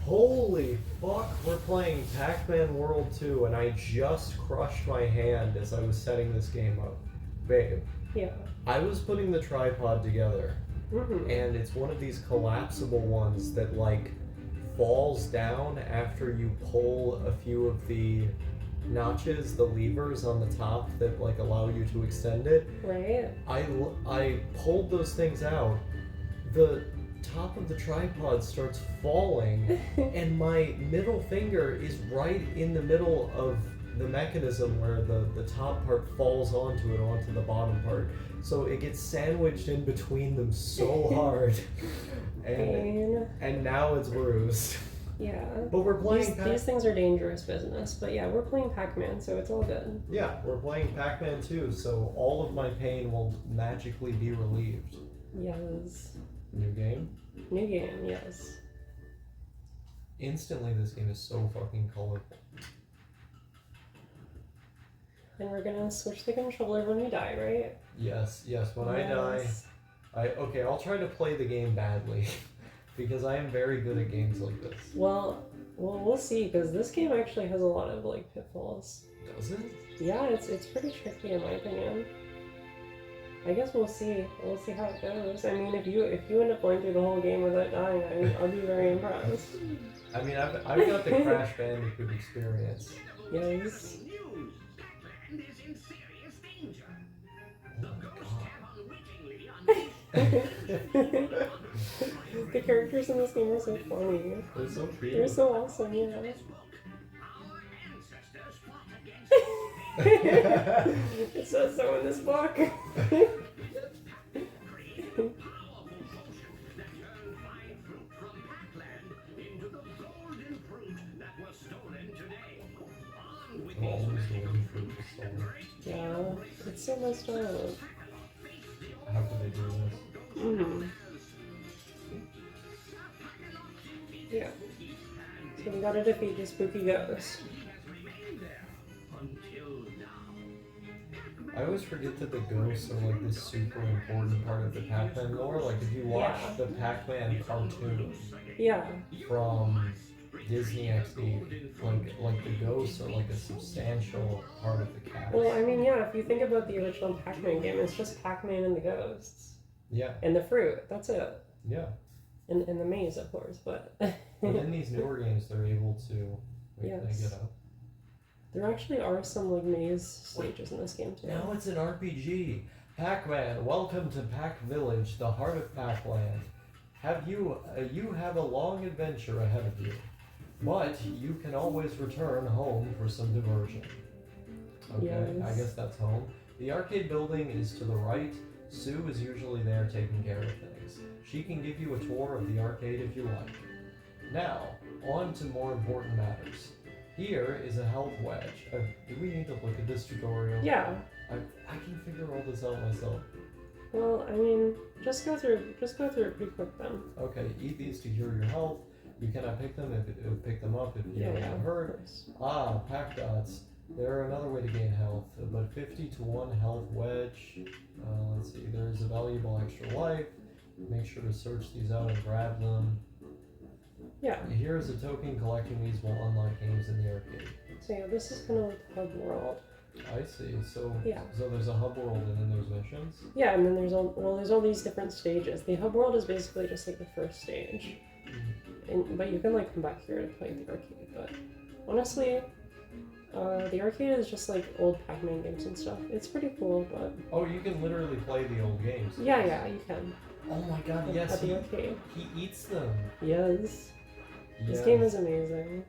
Holy fuck, we're playing Pac-Man World 2 and I just crushed my hand as I was setting this game up. Babe. Yeah. I was putting the tripod together, and it's one of these collapsible ones that, like, falls down after you pull a few of the notches, the levers on the top that, like, allow you to extend it. Right. I pulled those things out. The top of the tripod starts falling, and my middle finger is right in the middle of the mechanism where the top part falls onto it, onto the bottom part. So it gets sandwiched in between them so hard. And now it's bruised. Yeah. But we're playing these things are dangerous business, but yeah, we're playing Pac-Man, so it's all good. Yeah, we're playing Pac-Man 2, so all of my pain will magically be relieved. Yes. New game? New game, yes. Instantly, this game is so fucking colorful. And we're gonna switch the controller when we die, right? Yes, when I die, I'll try to play the game badly, because I am very good at games like this. Well, we'll see, because this game actually has a lot of, like, pitfalls. Does it? Yeah, it's pretty tricky in my opinion. I guess we'll see. We'll see how it goes. I mean, if you end up going through the whole game without dying, I'll be very impressed. I mean, I've got the Crash Bandicoot experience. Yes. The characters in this game are so funny. They're so cute. They're so awesome, yeah. It says so in this book. Yeah, it's so messed up. How can they do this? Yeah. So we gotta defeat the spooky ghost. I always forget that the ghosts are like this super important part of the Pac-Man lore. Like if you watch the Pac-Man cartoon from Disney XD, like the ghosts are like a substantial part of the cast. Well, I mean, yeah, if you think about the original Pac-Man game, it's just Pac-Man and the ghosts. Yeah. And the fruit. That's it. Yeah. And the maze, of course, but... But in these newer games, they're able to... Wait, can I get up? There actually are some, like, maze stages in this game, too. Now it's an RPG. Pac-Man, welcome to Pac Village, the heart of Pac-Land. You have a long adventure ahead of you, but you can always return home for some diversion. Okay, yes. I guess that's home. The arcade building is to the right. Sue is usually there taking care of things. She can give you a tour of the arcade if you like. Now, on to more important matters. Here is a health wedge. Do we need to look at this tutorial? Yeah. I can figure all this out myself. Well, I mean, just go through it pretty quick then. Okay, eat these to cure your health. You cannot pick them pick them up if you get hurt. Pack dots. They're another way to gain health, but 50 to 1 health wedge. Let's see, there's a valuable extra life. Make sure to search these out and grab them. Yeah. Here is a token. Collecting these will unlock games in the arcade. So yeah, this is kind of like hub world. I see. So there's a hub world and then there's missions? Yeah, and then there's all these different stages. The hub world is basically just like the first stage. But you can like come back here to play the arcade. But honestly, the arcade is just like old Pac-Man games and stuff. It's pretty cool, but... Oh, you can literally play the old games. Yeah, you can. Oh my god, yes, at the arcade. He eats them. Yes. This game is amazing.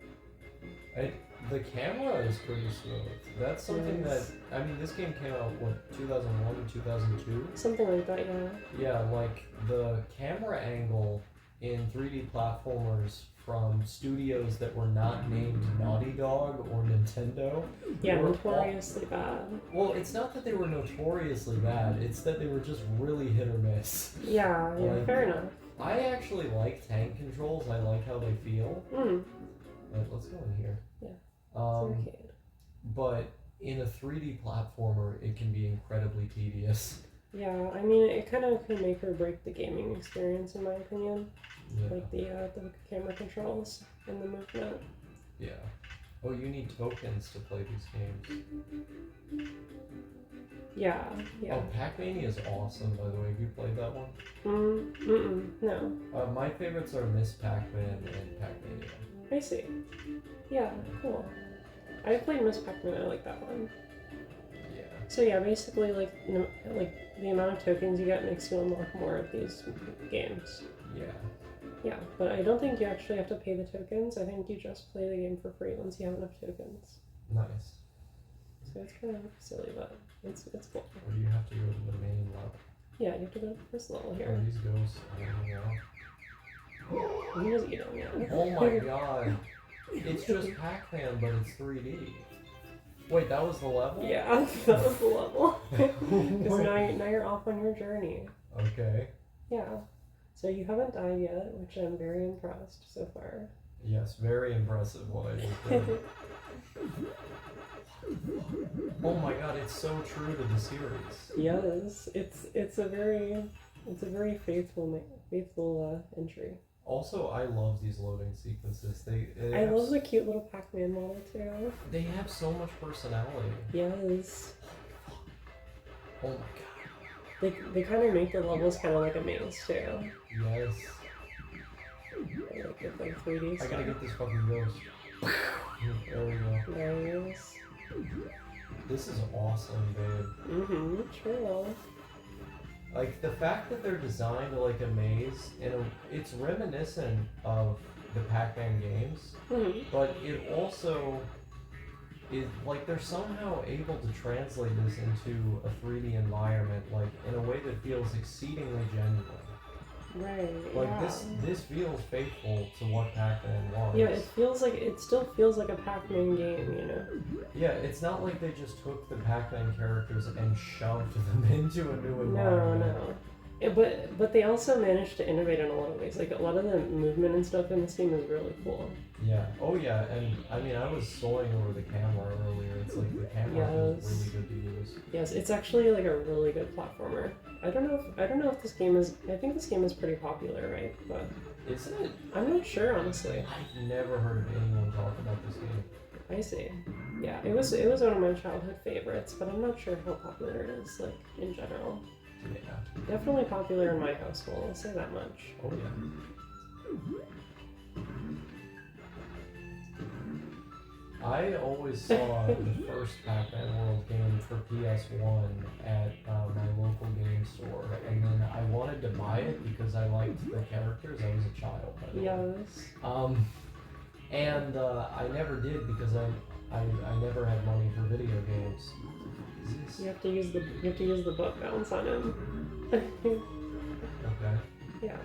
The camera is pretty smooth. That's something that... I mean, this game came out, 2001 or 2002? Something like that, yeah. Yeah, like, the camera angle in 3D platformers from studios that were not named Naughty Dog or Nintendo. Yeah, notoriously bad. Well, it's not that they were notoriously bad, it's that they were just really hit or miss. Yeah, fair enough. I actually like tank controls, I like how they feel. Right, let's go in here. Yeah, it's arcade. But in a 3D platformer, it can be incredibly tedious. Yeah, I mean, it kind of can make or break the gaming experience, in my opinion. Yeah. Like the camera controls and the movement. Yeah. Oh, you need tokens to play these games. Yeah, yeah. Oh, Pac-Mania is awesome, by the way. Have you played that one? No. My favorites are Miss Pac-Man and Pac-Mania. I see. Yeah, cool. I played Miss Pacman, I like that one. Yeah. So yeah, basically, like, the amount of tokens you get makes you unlock more of these games. Yeah. Yeah, but I don't think you actually have to pay the tokens. I think you just play the game for free once you have enough tokens. Nice. So it's kind of silly, but it's cool. Or do you have to go to the main level? Yeah, you have to go to the first level Are here. these ghosts? You can just eat them, yeah. Oh my god. It's just Pac-Man, but it's 3D. Wait, that was the level? Yeah, that was the level. Because now you're off on your journey. Okay. Yeah. So you haven't died yet, which I'm very impressed so far. Yes, very impressive what I just did. Oh my god, it's so true to the series. Yes, it's a very faithful entry. Also, I love these loading sequences. I love the cute little Pac-Man model too. They have so much personality. Yes. Oh my god. They kind of make the levels kind of like a maze too. Yes. Like with like 3D I stuff. gotta get this fucking ghost. There we go. There he is. This is awesome, babe. True. Like, the fact that they're designed like a maze, it's reminiscent of the Pac-Man games, but it also is, like, they're somehow able to translate this into a 3D environment, like, in a way that feels exceedingly genuine. Right. Like, yeah. this feels faithful to what Pac-Man was. Yeah, it still feels like a Pac-Man game, you know? Yeah, it's not like they just took the Pac-Man characters and shoved them into a new environment. No. But they also managed to innovate in a lot of ways. Like, a lot of the movement and stuff in this game is really cool. Yeah. Oh yeah, and I mean, I was soaring over the camera earlier. It's like the camera is really good to use. Yes, it's actually like a really good platformer. I don't know if this game is. I think this game is pretty popular, right? But Is it? I'm not sure, honestly. I've never heard of anyone talk about this game. I see. Yeah, it was one of my childhood favorites, but I'm not sure how popular it is, like, in general. Yeah. Definitely popular in my household, I'll say that much. Oh yeah. I always saw the first Pac-Man World game for PS1 at my local game store, and then I wanted to buy it because I liked the characters. I was a child, by the way. Yes. And I never did because I never had money for video games. You have to use the butt bounce on him. Okay. Yeah.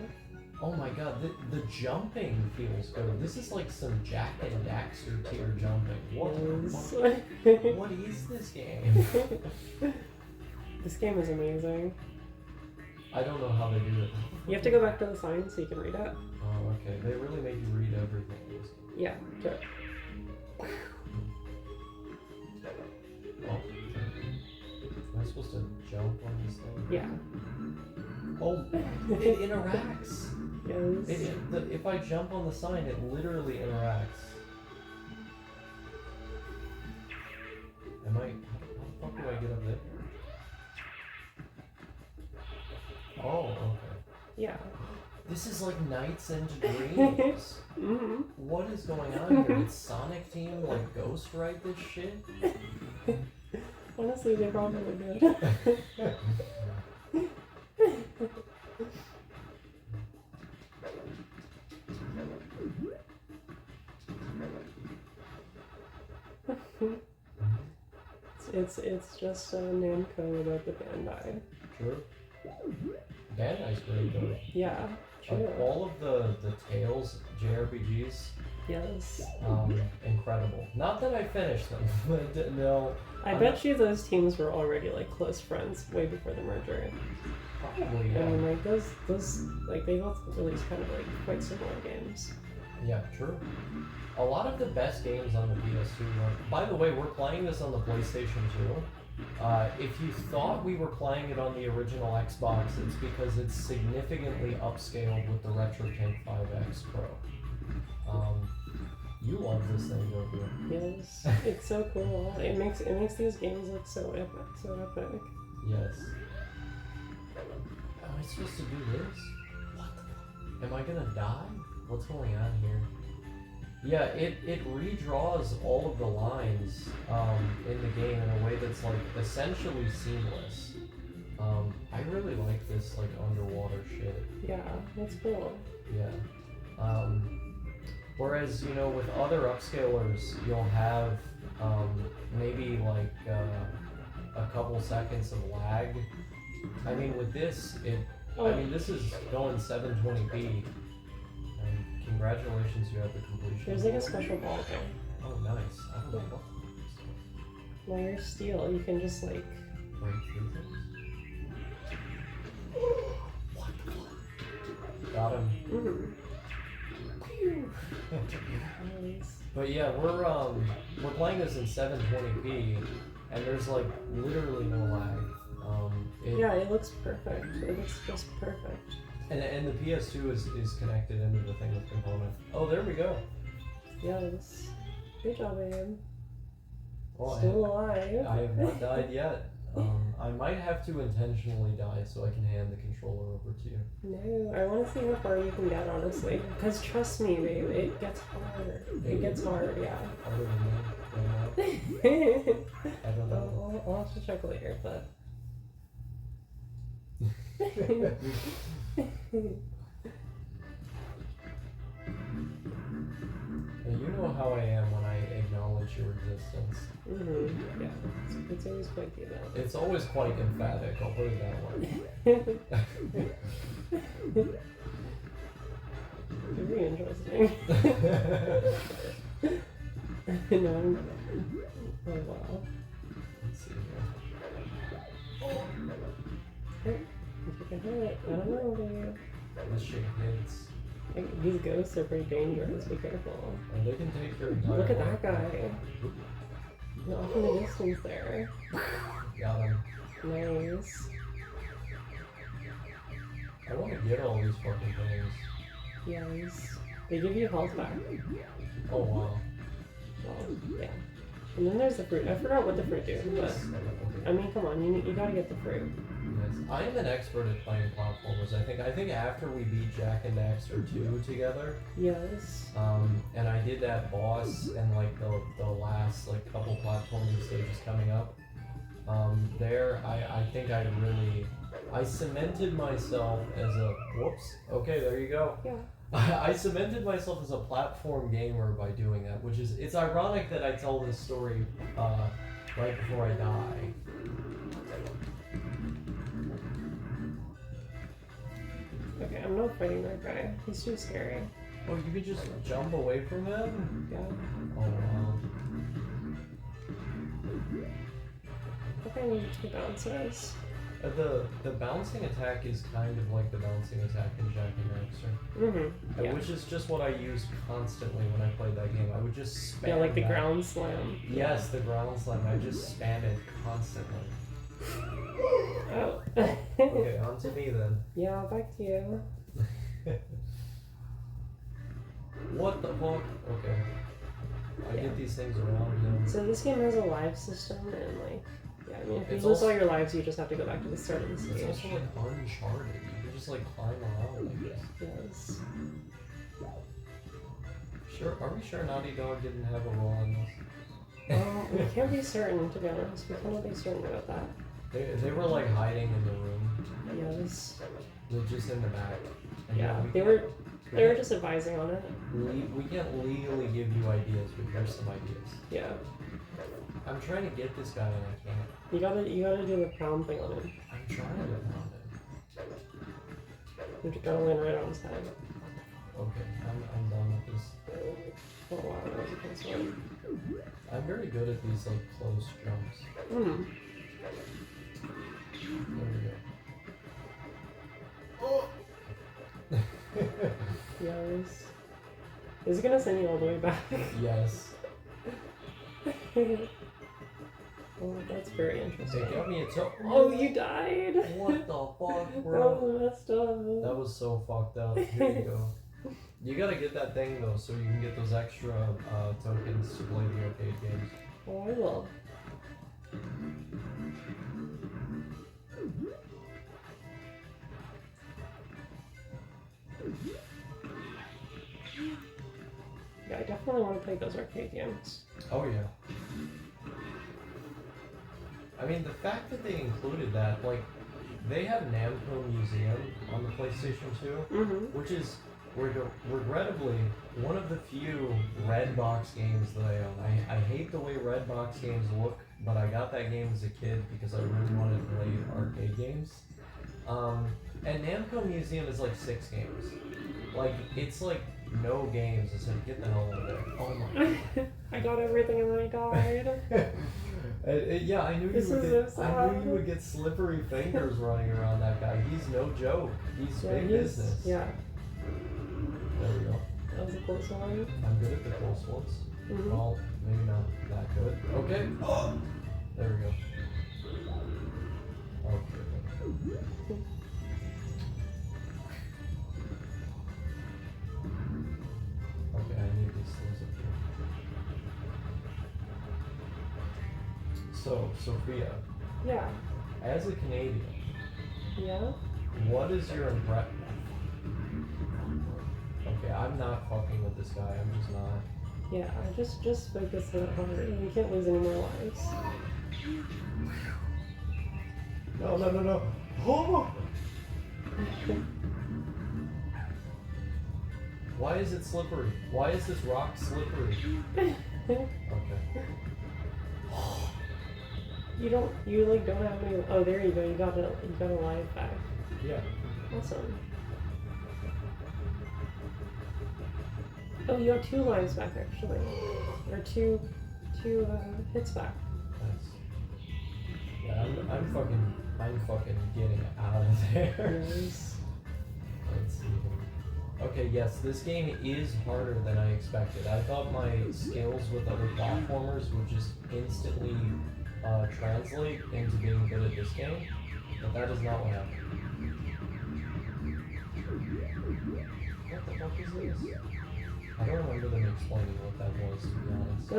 Oh my god, the jumping feels good. This is like some Jack and Daxter tier jumping. What is this game? This game is amazing. I don't know how they do it. You have to go back to the sign so you can read it. Oh, okay. They really make you read everything. Yeah, do it. Oh. Am I supposed to jump on this thing? Yeah. Oh, it interacts. Yes. If I jump on the sign, it literally interacts. How the fuck do I get up there? Oh, okay. Yeah. This is like Nights into Dreams. What is going on here? Did Sonic Team like ghostwrite this shit? Honestly, they probably did. It's just a Namco about the Bandai. True. Bandai's great though. Yeah, true. Like, all of the Tales JRPGs, Yes. incredible. Not that I finished them, but no. I bet you those teams were already like close friends way before the merger. Probably, yeah. And like those like they both released kind of like quite similar games. Yeah, true. A lot of the best games on the PS2 were... By the way, we're playing this on the PlayStation 2. If you thought we were playing it on the original Xbox, it's because it's significantly upscaled with the RetroTank 5X Pro. You love this thing, don't you? Yes, it's so cool. It makes these games look so epic. Yes. Am I supposed to do this? What the fuck? Am I gonna die? What's going on here? Yeah, it redraws all of the lines in the game in a way that's like essentially seamless. I really like this like underwater shit. Yeah, that's cool. Yeah. Whereas, you know, with other upscalers, you'll have maybe like a couple seconds of lag. I mean, with this, this is going 720p. And congratulations, you have the completion. There's like a special ball there. Oh, nice. I don't know what Well, you're steel. You can just like break through things. What the fuck? Got him. Mm-hmm. Nice. But yeah, we're playing this in 720p, and there's like literally no lag. Yeah, it looks perfect. It looks just perfect. And the PS2 is connected into the thing with component. Oh, there we go. Yes. Good job, babe. Well, Still alive. I have not died yet. I might have to intentionally die so I can hand the controller over to you. No, I want to see how far you can get, honestly. Because trust me, babe, it gets hard. It gets hard, yeah. Harder than me? I don't know. I'll have to check later, but... And you know how I am when I acknowledge your existence. Mm-hmm. Yeah, it's always quite the amount. It's always quite emphatic, I'll put it that way. Very interesting. No, oh wow. Let's see here. Hey, if you can hit it, I don't know, babe. This shit hits. Like, these ghosts are pretty dangerous, be careful. And they can take your entire Look at life. that guy. Off in the distance there. Got him. Nice. I want to get all these fucking things. Yes. They give you health back. Oh wow. Well, yeah. And then there's the fruit. I forgot what the fruit do, but I mean, come on, you gotta get the fruit. Yes. I am an expert at playing platformers. I think after we beat Jak and Daxter 2 together, Yes. and I did that boss and like the last like couple platforming stages coming up, I think I cemented myself as a whoops. Okay, there you go. Yeah. I cemented myself as a platform gamer by doing that, which is, it's ironic that I tell this story right before I die. Okay, I'm not fighting that guy. He's too scary. Oh, you could just jump away from him? Yeah. Oh wow. I think I need 2 bounces. The bouncing attack is kind of like the bouncing attack in Jak and Daxter. Mm-hmm. Yeah. Which is just what I used constantly when I played that game. I would just spam Yeah, like the that. ground slam. Yes, the ground slam. I just spam it constantly. Oh. Okay, on to me then. Yeah, back to you. What the fuck? Okay. I get these things around him. So this game has a live system, and like, yeah, I mean, if you It's lose also- all your lives, you just have to go back to the start of the It's stage. also like Uncharted. You can just like climb around like this. Yes. Sure. Are we sure Naughty Dog didn't have a role in this? We can't be certain, to be honest. We cannot be certain about that. They were like hiding in the room. Yes. They're just in the back. And Yeah, we they can't- were just advising on it. We can't legally give you ideas, but here's some ideas. Yeah. I'm trying to get this guy and I can't. You gotta do the pound thing on him. I'm trying to find You gotta land right on his head. it. Okay, I'm done with this. Oh wow, that was a close one. I'm very good at these like close jumps. Hmm. There we go. Yes. Is it gonna send you all the way back? Yes. Oh, that's very interesting. It got me a toe. Oh, you died! What the fuck, That bro? was messed up. That was so fucked up. Here you go. You gotta get that thing though, so you can get those extra tokens to play the arcade games. Oh, I will. Yeah, I definitely want to play those arcade games. Oh yeah. I mean, the fact that they included that, like, they have Namco Museum on the PlayStation 2, Mm-hmm. which is regrettably one of the few Redbox games that I own. I hate the way Redbox games look, but I got that game as a kid because I really wanted to play arcade games. And Namco Museum is like 6 games. Like, it's like no games. I said, get the hell out of there. Oh my. I got everything and then I died. Yeah, I knew This you would is get. so I knew sad. you would get slippery fingers running around that guy. He's no joke. He's big business. Yeah, There we go. that was a close one. I'm good at the close ones. Mm-hmm. Well, maybe not that good. Okay. There we go. Okay. Okay, I need these things up here. So, Sophia, Yeah. as a Canadian, Yeah. what is your impression? Okay, I'm not fucking with this guy. I'm just not. Yeah. Just focus on it hard. You can't lose any more lives. No. Oh! Why is it slippery? Why is this rock slippery? Okay. You like don't have any. Oh, there you go. You got a life back. Yeah. Awesome. Oh, you have 2 lives back actually, or two hits back. Nice. Yeah, I'm fucking getting out of there. Nice. Let's see. Okay, yes, this game is harder than I expected. I thought my skills with other platformers would just instantly translate into being good at this game, but that is not what happened. What the fuck is this? I don't remember them explaining what that was, to be honest.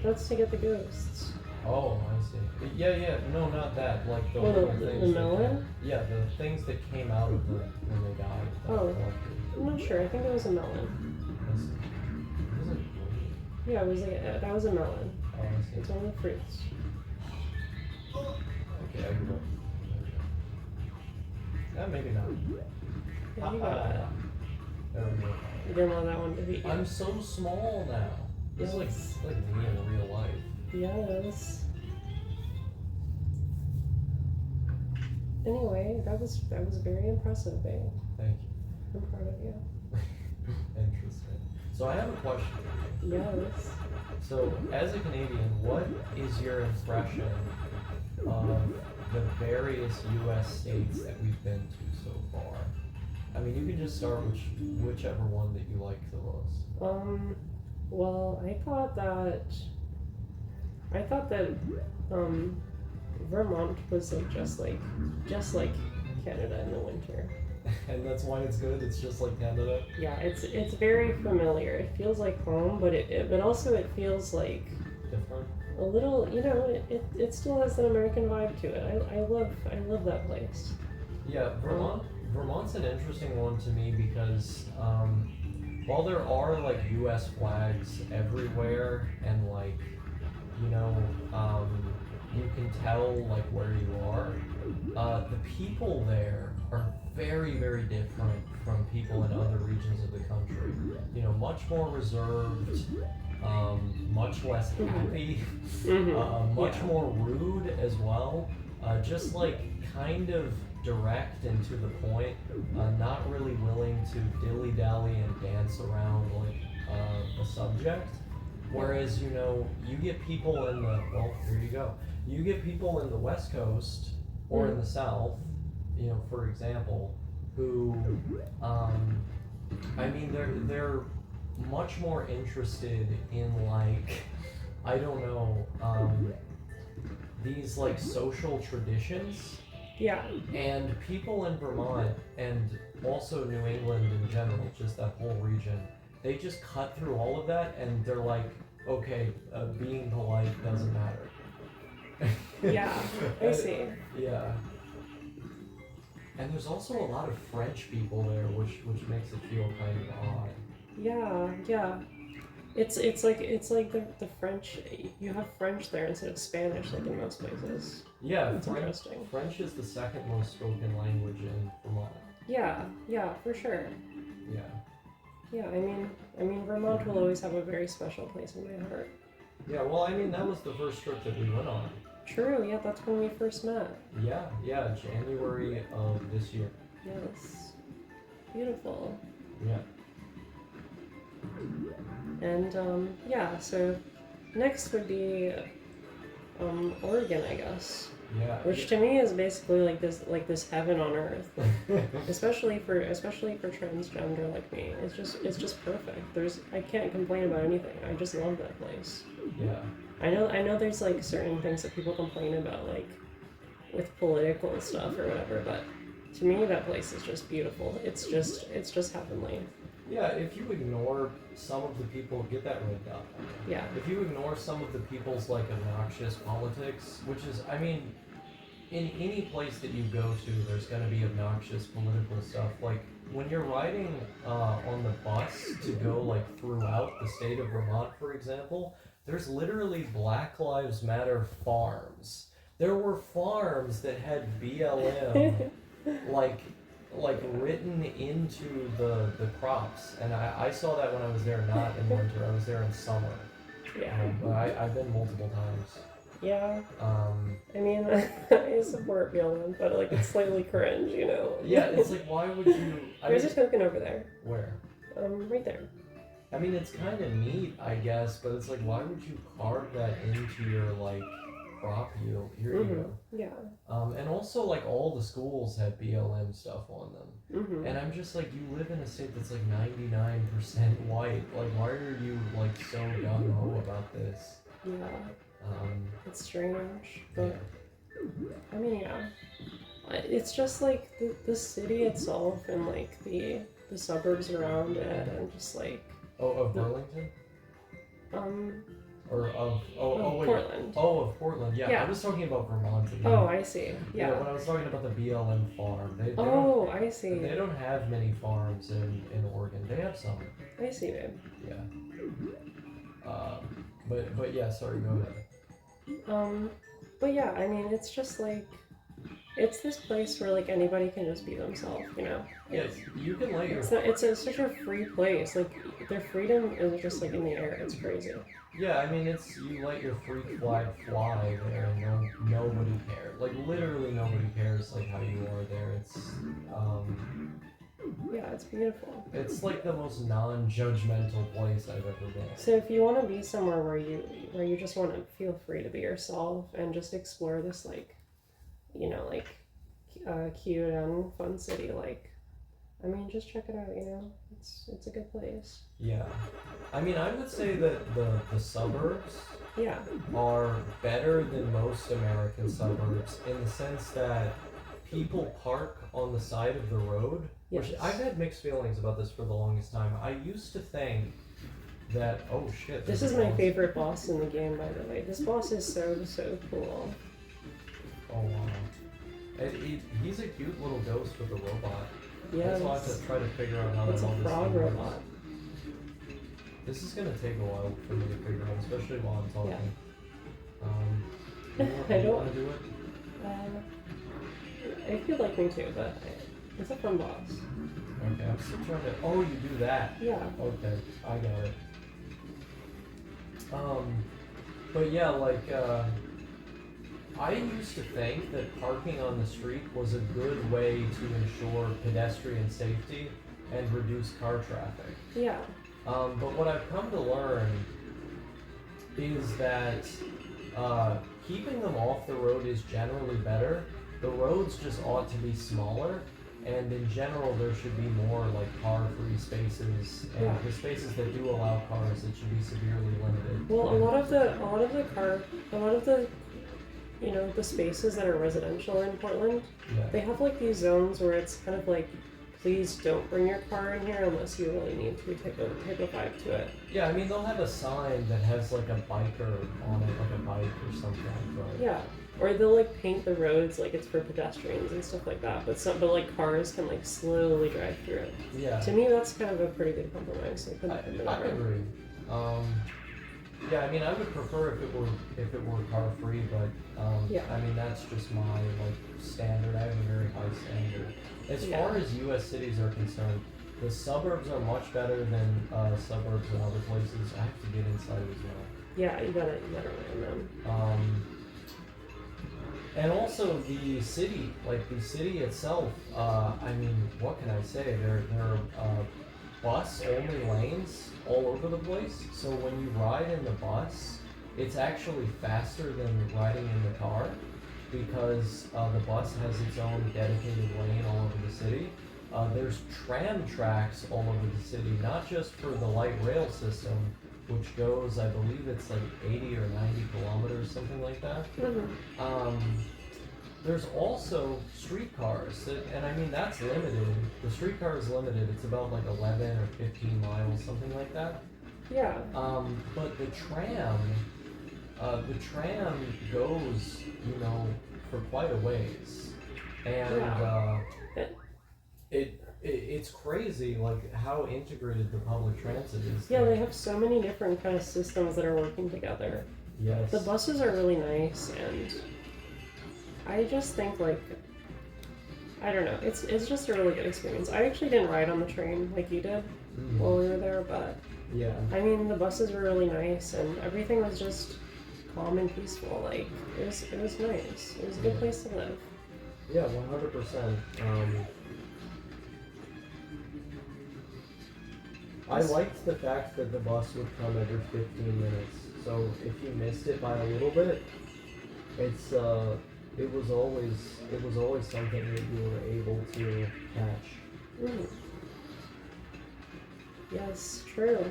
That's to get the ghosts. Oh, I see. Yeah, no, not that. Like the Oh, little the things. that melon? came- Yeah, the things that came out of the when they died. that Oh. I collected. I'm not sure. I think it was a melon. I see. Was it green? Yeah, it was that was a melon. Oh, I see. It's one of the fruits. Okay, I give up. Maybe not. Yeah, you got it. There we go. You didn't want that one to beat you. I'm so small now. This is Yes. like me in real life. Yes. Anyway, that was very impressive, babe. Thank I'm proud of you. you. Interesting. So I have a question. Yes. So, as a Canadian, what is your impression of the various U.S. states that we've been to so far? I mean, you can just start with whichever one that you like the most. Well, I thought that Vermont was just like Canada in the winter. And that's why it's good. It's just like Canada. Yeah, it's very familiar. It feels like home, but but also it feels like Different. a little, it still has an American vibe to it. I love that place. Yeah, Vermont's an interesting one to me because while there are like U.S. flags everywhere and like you can tell like where you are, the people there are very, very different from people in other regions of the country. Much more reserved, much less happy, much Yeah. more rude as well. Just like kind of direct and to the point, not really willing to dilly-dally and dance around like the subject. Whereas, you get people in here you go. You get people in the West Coast or in the South, for example, who, they're much more interested in like, I don't know, these like social traditions, Yeah. and people in Vermont and also New England in general, just that whole region, they just cut through all of that and they're like, okay, being polite doesn't matter. Yeah, I see. Yeah. And there's also a lot of French people there, which makes it feel kind of odd. Yeah, yeah. It's like the French. You have French there instead of Spanish, like in most places. Yeah, It's interesting. French is the second most spoken language in Vermont. Yeah, yeah, for sure. Yeah. Yeah, I mean, Vermont will always have a very special place in my heart. Yeah, well, I mean, that was the first trip that we went on. True. Yeah, that's when we first met. Yeah, January of this year. Yes. Beautiful. Yeah. And yeah, so next would be Oregon, I guess. Yeah. Which to me is basically like this heaven on earth. especially for transgender like me. It's just perfect. I can't complain about anything. I just love that place. Yeah. I know there's like certain things that people complain about, like with political stuff or whatever, but to me that place is just beautiful. It's just heavenly. Yeah, if you ignore some of the people, get that right down. Yeah. If you ignore some of the people's like obnoxious politics, which is, I mean, in any place that you go to, there's going to be obnoxious political stuff. Like when you're riding on the bus to go like throughout the state of Vermont, for example, there's literally Black Lives Matter farms. There were farms that had BLM like written into the crops, and I saw that when I was there, not in winter. I was there in summer. Yeah. But I've been multiple times. Yeah. I mean, I support BLM, but like it's slightly cringe, you know. Yeah, it's like, why would you? There's a token over there. Where? Right there. I mean, it's kind of neat, I guess, but it's like, why would you carve that into your like crop yield? Here you go. Yeah. And also, like, all the schools have BLM stuff on them. Mm-hmm. And I'm just like, you live in a state that's like 99% white. Like, why are you like so gung ho about this? Yeah. It's strange, but I mean, yeah. It's just like the city itself and like the suburbs around it, and just like. Oh, of Burlington? Or of wait. Portland. Oh, of Portland. Yeah, Yeah. I was talking about Vermont again. Oh, I see. Yeah. When I was talking about the BLM farm, they I see. They don't have many farms in Oregon. They have some. I see, babe. Yeah. But yeah, sorry. Go ahead. But yeah, I mean, it's just like, it's this place where like anybody can just be themselves, you know. Yes, you can let your. It's such a free place. Like their freedom is just like in the air. It's crazy. Yeah, I mean, it's you let your freak flag fly there, and nobody cares. Like literally nobody cares like how you are there. It's Yeah, it's beautiful. It's like the most non-judgmental place I've ever been. So if you want to be somewhere where you just want to feel free to be yourself and just explore this like, you know, like cute and fun city, like, I mean, just check it out, you know. It's a good place. Yeah. I mean, I would say that the suburbs are better than most American suburbs in the sense that people park on the side of the road. Yes. Which I've had mixed feelings about this for the longest time. I used to think that, oh shit. This is my favorite boss in the game, by the way. This boss is so cool. Oh wow. He's a cute little ghost with a robot. Yes. So I have to try to figure out how it's that all a this frog thing robot. works. This is gonna take a while for me to figure out, especially while I'm talking. I don't want to do it? If you'd like me to, but it's a fun boss. Okay, I'm still trying to. Oh, you do that. Yeah. Okay, I got it. But yeah, like I used to think that parking on the street was a good way to ensure pedestrian safety and reduce car traffic. Yeah. But what I've come to learn is that keeping them off the road is generally better. The roads just ought to be smaller, and in general there should be more like car-free spaces, and the spaces that do allow cars, it should be severely limited. Well, a lot of the you know, the spaces that are residential in Portland, Yeah. they have like these zones where it's kind of like, please don't bring your car in here unless you really need to, type of vibe to it. Yeah, I mean, they'll have a sign that has like a biker on it, like a bike or something, but... Yeah. Or they'll like paint the roads like it's for pedestrians and stuff like that, but like cars can like slowly drive through it. Yeah. To me, that's kind of a pretty good compromise. So I agree. Yeah, I mean, I would prefer if it were car free, but Yeah. I mean that's just my like standard. I have a very high standard. As far as U.S. cities are concerned, the suburbs are much better than suburbs in other places. I have to get inside as well. Yeah, you gotta learn them. And also the city, like the city itself. I mean, what can I say? There are bus only lanes all over the place. So when you ride in the bus, it's actually faster than riding in the car because the bus has its own dedicated lane all over the city. There's tram tracks all over the city, not just for the light rail system, which goes, I believe it's like 80 or 90 kilometers, something like that. There's also streetcars, and I mean that's limited. The streetcar is limited. It's about like 11 or 15 miles, something like that. Yeah. But the tram goes, you know, for quite a ways, and it's crazy like how integrated the public transit is. Yeah, they have so many different kind of systems that are working together. Yes. The buses are really nice, and I just think like, I don't know, it's just a really good experience. I actually didn't ride on the train like you did while we were there, but yeah, I mean the buses were really nice and everything was just calm and peaceful. Like it was nice. It was a good place to live. Yeah, 100%. I liked the fact that the bus would come every 15 minutes. So if you missed it by a little bit, it was always something that you were able to catch. Yes, true.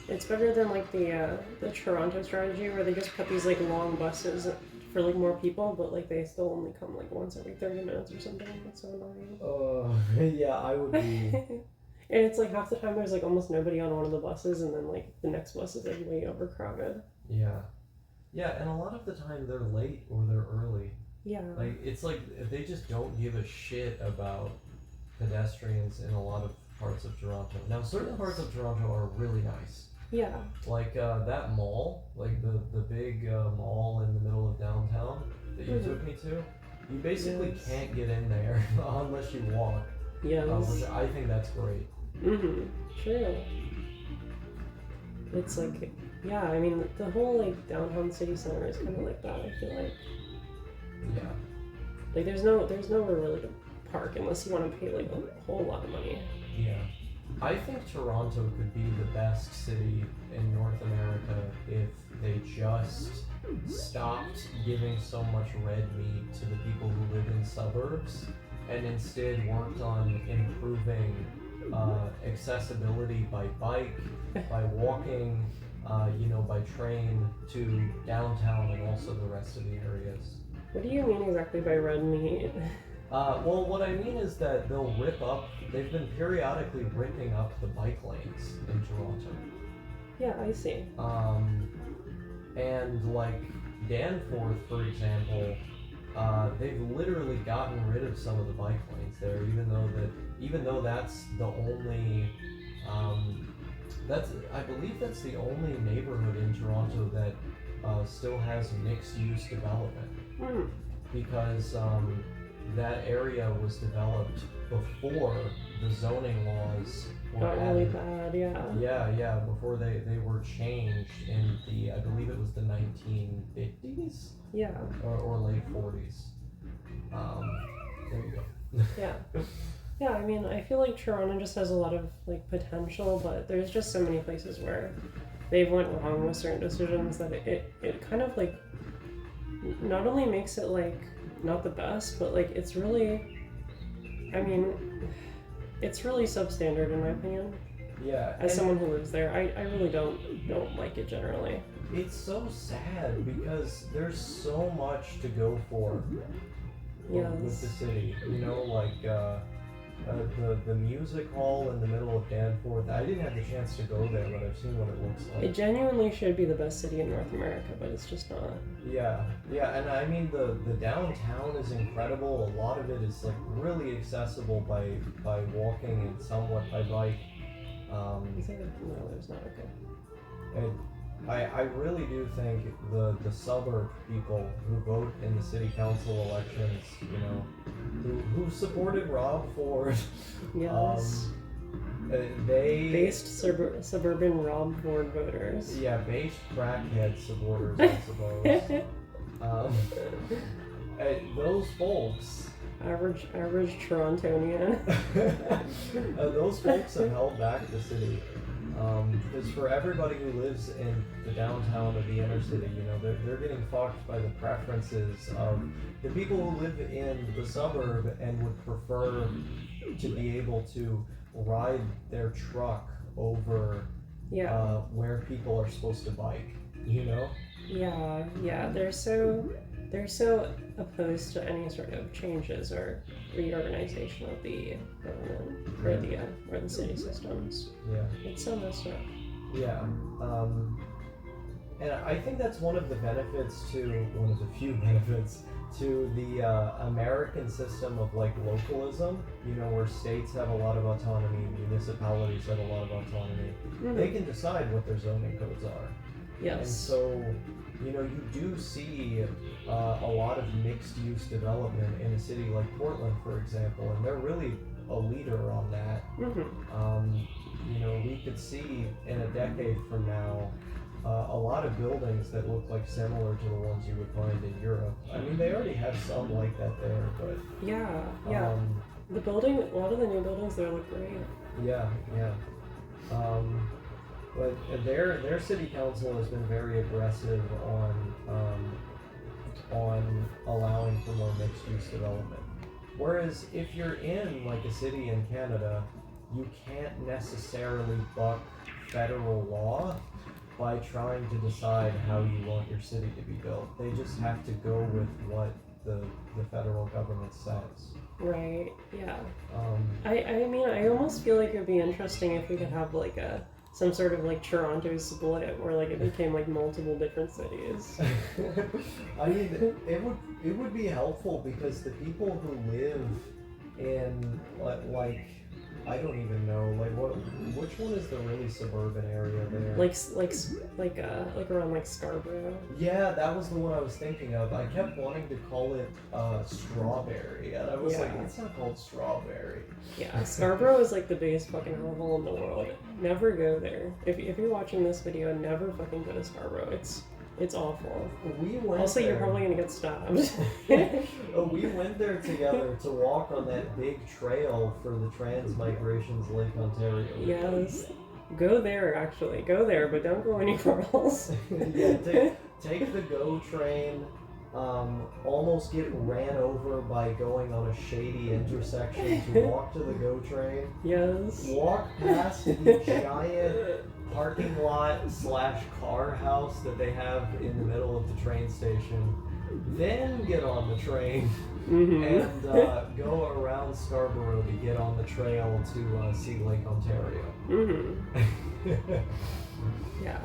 It's better than like the Toronto strategy where they just put these like long buses for like more people, but like they still only come like once every 30 minutes or something. That's so annoying. Yeah, I would be. And it's like half the time there's like almost nobody on one of the buses, and then like the next bus is like way overcrowded. Yeah, and a lot of the time they're late or they're early. Yeah. Like it's like they just don't give a shit about pedestrians in a lot of parts of Toronto. Now, certain parts of Toronto are really nice. Yeah. Like that mall, like the big mall in the middle of downtown that you took me to. You basically can't get in there unless you walk. Yes. Which I think that's great. True. It's like, yeah, I mean, the whole like downtown city center is kind of like that. I feel like. Yeah. Like there's nowhere really to park unless you want to pay like a whole lot of money. Yeah. I think Toronto could be the best city in North America if they just stopped giving so much red meat to the people who live in suburbs and instead worked on improving accessibility by bike, by walking, by train to downtown and also the rest of the areas. What do you mean exactly by red meat? Well, what I mean is that they've been periodically ripping up the bike lanes in Toronto. Yeah, I see. And like Danforth, for example, they've literally gotten rid of some of the bike lanes there, even though that's the only, I believe that's the only neighborhood in Toronto that still has mixed-use development. Because that area was developed before the zoning laws were got really bad, yeah. Yeah, before they were changed in I believe it was the 1950s? Yeah. Or late 40s. There you go. Yeah. Yeah, I mean, I feel like Toronto just has a lot of like potential, but there's just so many places where they've went wrong with certain decisions that it kind of like not only makes it like not the best, but like it's really, I mean, it's really substandard in my opinion. Yeah. As someone who lives there, I really don't like it generally. it's so sad because there's so much to go for with the city. You know, like the music hall in the middle of Danforth. I didn't have the chance to go there, but I've seen what it looks like. It genuinely should be the best city in North America, but it's just not. Yeah, and I mean the downtown is incredible. A lot of it is like really accessible by walking and somewhat by bike. No, there's not. Okay. And I really do think the suburb people who vote in the city council elections, you know, who supported Rob Ford, Yes. They based suburban Rob Ford voters. Yeah, based crackhead supporters, I suppose. Those folks. Average Torontonian. Those folks have held back the city. Because for everybody who lives in the downtown or the inner city, you know, they're getting fucked by the preferences of the people who live in the suburb and would prefer to be able to ride their truck over where people are supposed to bike, you know? Yeah, they're so opposed to any sort of changes or reorganization of the government or the city systems. Yeah. It's so messed up. Yeah. And I think that's one of the few benefits to the American system of like localism, you know, where states have a lot of autonomy, municipalities have a lot of autonomy. Mm-hmm. They can decide what their zoning codes are. Yes. And so, you know, you do see a lot of mixed-use development in a city like Portland, for example, and they're really a leader on that. Mm-hmm. You know, we could see in a decade from now a lot of buildings that look like similar to the ones you would find in Europe. I mean, they already have some like that there, but yeah. A lot of the new buildings there look great. Yeah. But their city council has been very aggressive on allowing for more mixed-use development. Whereas if you're in like a city in Canada, you can't necessarily buck federal law by trying to decide how you want your city to be built. They just have to go with what the federal government says. Right, yeah. I mean, I almost feel like it would be interesting if we could have like some sort of like Toronto split where like it became like multiple different cities. I mean, it would be helpful because the people who live in like I don't even know which one is the really suburban area there? Like around like Scarborough. Yeah, that was the one I was thinking of. I kept wanting to call it Strawberry, and I was like, it's not called Strawberry. Yeah, Scarborough is like the biggest fucking hellhole in the world. Never go there. If you're watching this video, never fucking go to Scarborough. It's awful. We went also, there. You're probably gonna get stabbed. We went there together to walk on that big trail for the Transmigrations Lake Ontario. Yes. Go there, actually. Go there, but don't go anywhere else. Yeah, take the GO train. Almost get ran over by going on a shady intersection to walk to the GO train. Yes. Walk past the giant parking lot / car house that they have in the middle of the train station. Then get on the train and go around Scarborough to get on the trail to see Lake Ontario. Yeah.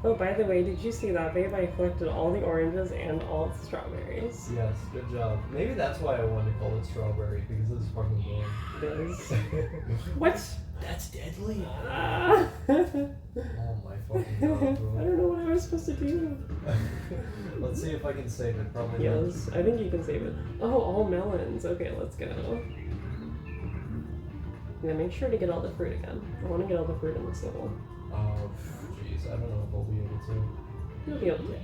Oh, by the way, did you see that, babe? I collected all the oranges and all the strawberries. Yes, good job. Maybe that's why I wanted to call it Strawberry, because it's fucking good. It is. What? That's deadly. Oh my fucking god, bro. I don't know what I was supposed to do. Let's see if I can save it. Probably yes, I think you can save it. Oh, all melons. Okay, let's go. Yeah, make sure to get all the fruit again. I want to get all the fruit in this level. Oh, jeez, I don't know if I'll be able to. You'll be able to.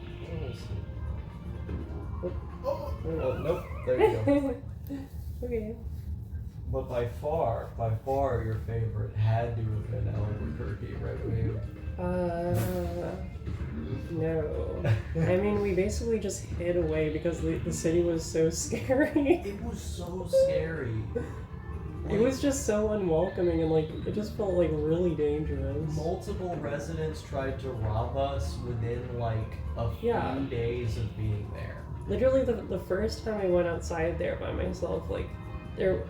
Oh, nope. There you go. Okay. But by far, your favorite had to have been Albuquerque, right, babe? No. I mean, we basically just hid away because the city was so scary. It was so scary. It was just so unwelcoming and like it just felt like really dangerous. Multiple residents tried to rob us within like a few days of being there. Literally the first time I went outside there by myself, like there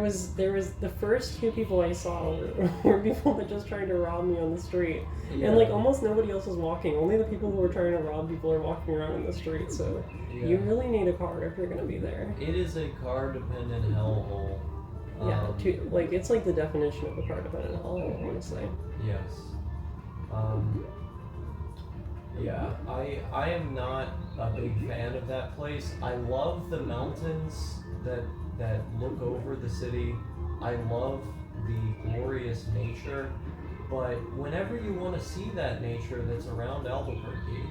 was the first two people I saw were people that just tried to rob me on the street. Yeah. And like almost nobody else was walking. Only the people who were trying to rob people are walking around in the street, so you really need a car if you're gonna be there. It is a car dependent hellhole. Like it's like the definition of a car dependent hellhole, honestly. Yes. Yeah, I am not a big fan of that place. I love the mountains that look over the city. I love the glorious nature, but whenever you want to see that nature that's around Albuquerque,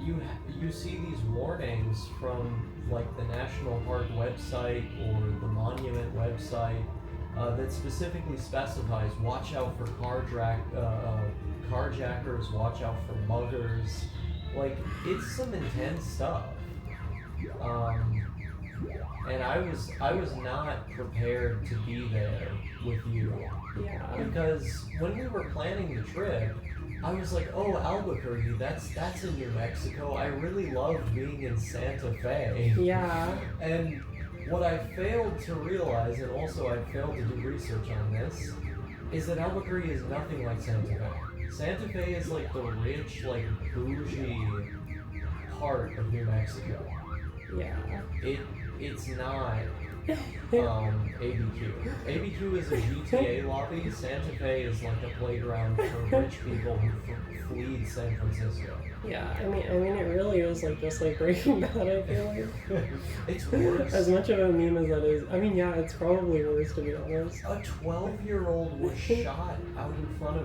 you see these warnings from like the National Park website or the Monument website that specifically specifies watch out for carjackers, watch out for muggers. Like, it's some intense stuff. And I was not prepared to be there with you. Yeah. Because when we were planning the trip, I was like, oh, Albuquerque, that's in New Mexico. I really love being in Santa Fe. Yeah. And what I failed to realize, and also I failed to do research on this, is that Albuquerque is nothing like Santa Fe. Santa Fe is like the rich, like bougie part of New Mexico. Yeah. It's not ABQ. ABQ is a GTA lobby. Santa Fe is like a playground for rich people who fleed San Francisco. Yeah, I mean, it really is like just like Breaking Bad. I feel like it's worse. As much of a meme as that is, I mean, yeah, it's probably worse to be honest. A 12-year-old was shot out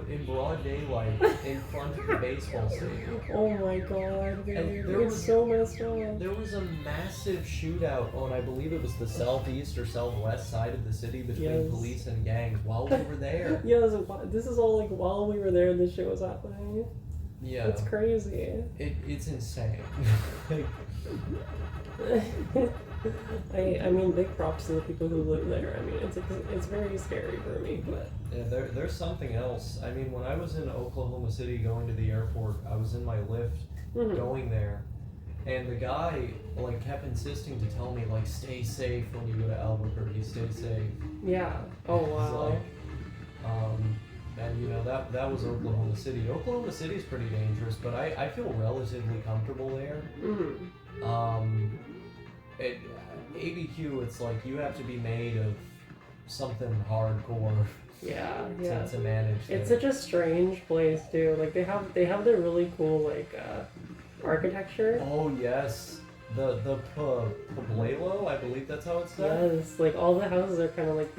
in broad daylight in front of the baseball stadium. Oh my god, dude, it's so messed up. There was a massive shootout on, I believe it was the southeast or southwest side of the city between police and gangs while we were there. Yeah, this is all like while we were there, this shit was happening. Yeah. It's crazy. It's insane. I mean, big props to the people who live there. I mean, it's very scary for me, but yeah, there's something else. I mean, when I was in Oklahoma City going to the airport, I was in my Lyft going there, and the guy like kept insisting to tell me like, stay safe when you go to Albuquerque, stay safe. Yeah. Oh wow. Like, and you know that was Oklahoma City. Oklahoma City is pretty dangerous, but I feel relatively comfortable there. At ABQ, it's like you have to be made of something hardcore. Yeah. To manage. It's such a strange place too. Like they have their really cool like architecture. Oh yes. The Pueblo, I believe that's how it's said. Yes, like all the houses are kind of like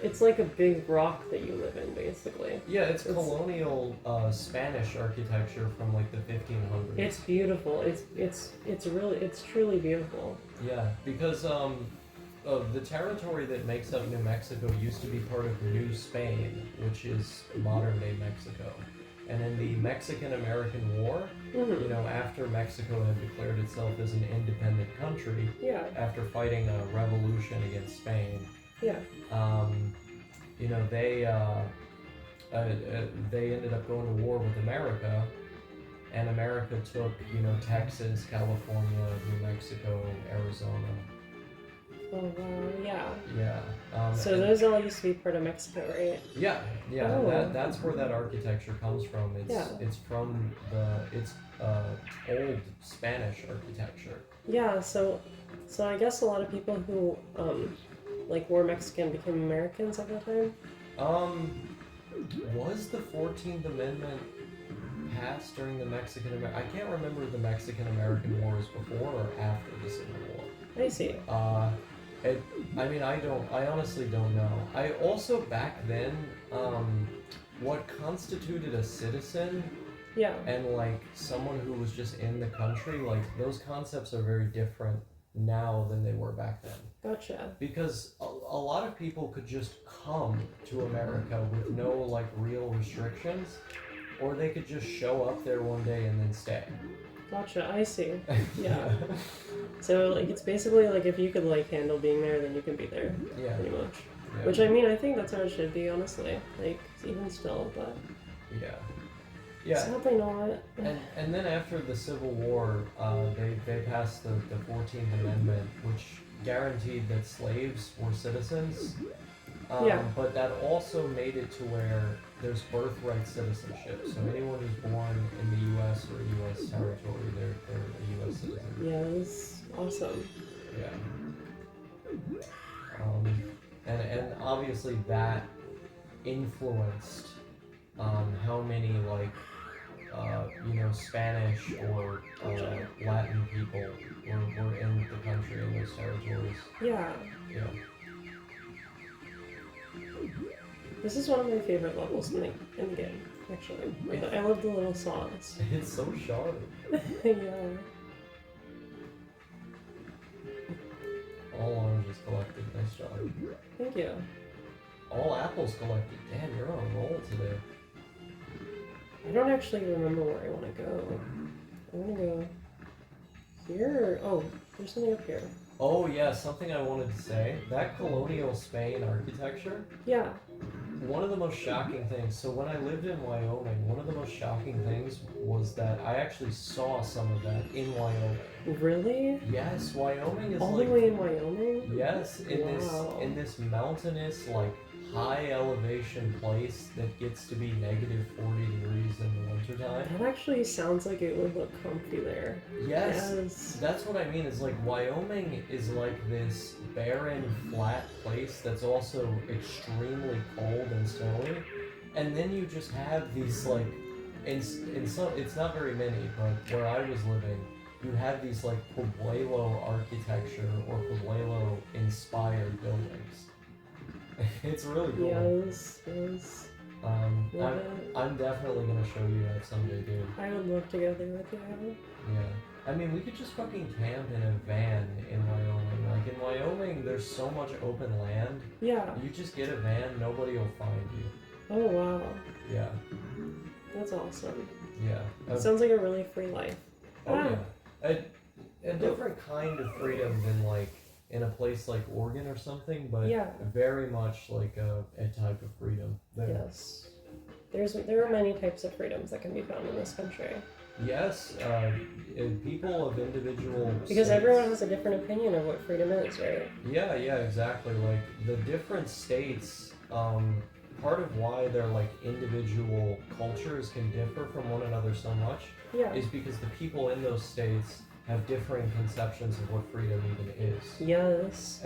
it's like a big rock that you live in, basically. Yeah, it's colonial Spanish architecture from like the 1500s. It's beautiful. It's truly beautiful. Yeah, because the territory that makes up New Mexico used to be part of New Spain, which is modern-day Mexico. And in the Mexican-American War, you know, after Mexico had declared itself as an independent country, after fighting a revolution against Spain, you know, they ended up going to war with America, and America took, you know, Texas, California, New Mexico, Arizona. Oh wow, yeah. Yeah. So those all used to be part of Mexico, right? Yeah. Oh. That's where that architecture comes from. It's from it's old Spanish architecture. Yeah. So I guess a lot of people who like were Mexican became Americans at that time. Was the 14th Amendment passed during the I can't remember if the Mexican-American War was before or after the Civil War. I see. I honestly don't know. I also back then, what constituted a citizen and like someone who was just in the country, like those concepts are very different now than they were back then. Gotcha. Because a lot of people could just come to America with no like real restrictions, or they could just show up there one day and then stay. Gotcha, I see. Yeah. So, like, it's basically like if you could, like, handle being there, then you can be there. Yeah. Pretty much. Yeah. Which, I mean, I think that's how it should be, honestly. Like, even still, but Yeah. Yeah. sadly not. And then after the Civil War, they passed the 14th Amendment, which guaranteed that slaves were citizens. Yeah. But that also made it to where there's birthright citizenship. So anyone who's born in the U.S. or U.S. territory, they're a U.S. citizen. Yeah, that's awesome. Yeah. And obviously that influenced how many like Spanish or Latin people were in the country in those territories. Yeah. Yeah. This is one of my favorite levels in the game, actually. Like, I love the little songs. It's so sharp. Yeah. All oranges collected. Nice job. Thank you. All apples collected. Damn, you're on a roll today. I don't actually remember where I want to go. I want to go here. Oh, there's something up here. Oh yeah, something I wanted to say. That colonial Spain architecture, Yeah. one of the most shocking things. So when I lived in Wyoming, one of the most shocking things was that I actually saw some of that in Wyoming. Really? Yes, Wyoming is All like the way in Wyoming? yes, Wow. in this mountainous like high elevation place that gets to be negative 40 degrees in the wintertime. That actually sounds like it would look comfy there. Yes. That's what I mean, is like Wyoming is like this barren, flat place that's also extremely cold and snowy. And then you just have these like, in some, it's not very many, but where I was living, you have these like Pueblo architecture or Pueblo inspired buildings. It's really cool. Yes. I'm Love it. I'm definitely gonna show you that someday, dude. I would love to go there with you. Yeah. I mean, we could just fucking camp in a van in Wyoming. Like, in Wyoming, there's so much open land. Yeah. You just get a van, nobody will find you. Oh, wow. Yeah. That's awesome. Yeah. It sounds like a really free life. Oh, yeah. A different kind of freedom than, like, in a place like Oregon or something, but Yeah. very much like a type of freedom. Yes. There are many types of freedoms that can be found in this country. Yes, people of individual Because states. everyone has a different opinion of what freedom is, right? Yeah, exactly. Like, the different states, part of why their, like, individual cultures can differ from one another so much Yeah. is because the people in those states have differing conceptions of what freedom even is. Yes.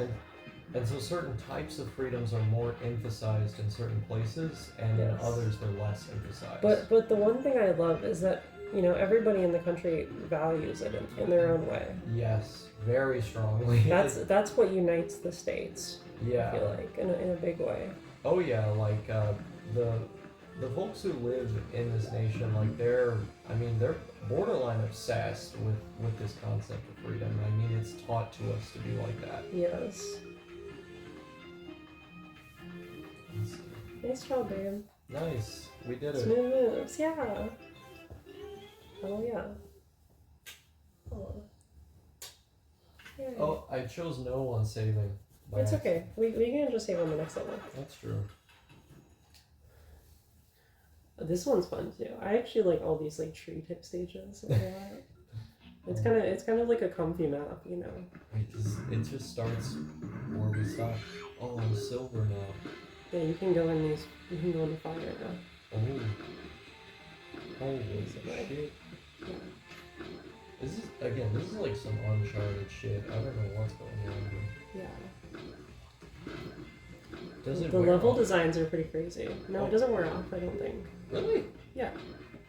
And so certain types of freedoms are more emphasized in certain places, and in Yes. others they're less emphasized. But the one thing I love is that, everybody in the country values it in their own way. Yes, very strongly. That's what unites the states. Yeah. I feel like in a big way. Oh yeah, like the folks who live in this nation, like they're borderline obsessed with this concept of freedom. I mean, it's taught to us to be like that. Yes. Nice job, babe. Nice, we did it. Smooth moves, yeah. Oh yeah. Oh. Yay. Oh, I chose no on saving. by It's accident. okay. We can just save on the next level. That's true. This one's fun too. I actually like all these like tree tip stages a lot. It's kind of like a comfy map, It just starts where we stop. Oh, I'm silver now. Yeah, you can go in the fire now. Oh. Holy Basically. shit. Yeah. This is like some Uncharted shit. I don't know what's going on here. Yeah. Does it The wear level off? designs are pretty crazy. No, Oh. it doesn't wear off, I don't think. Really? Yeah.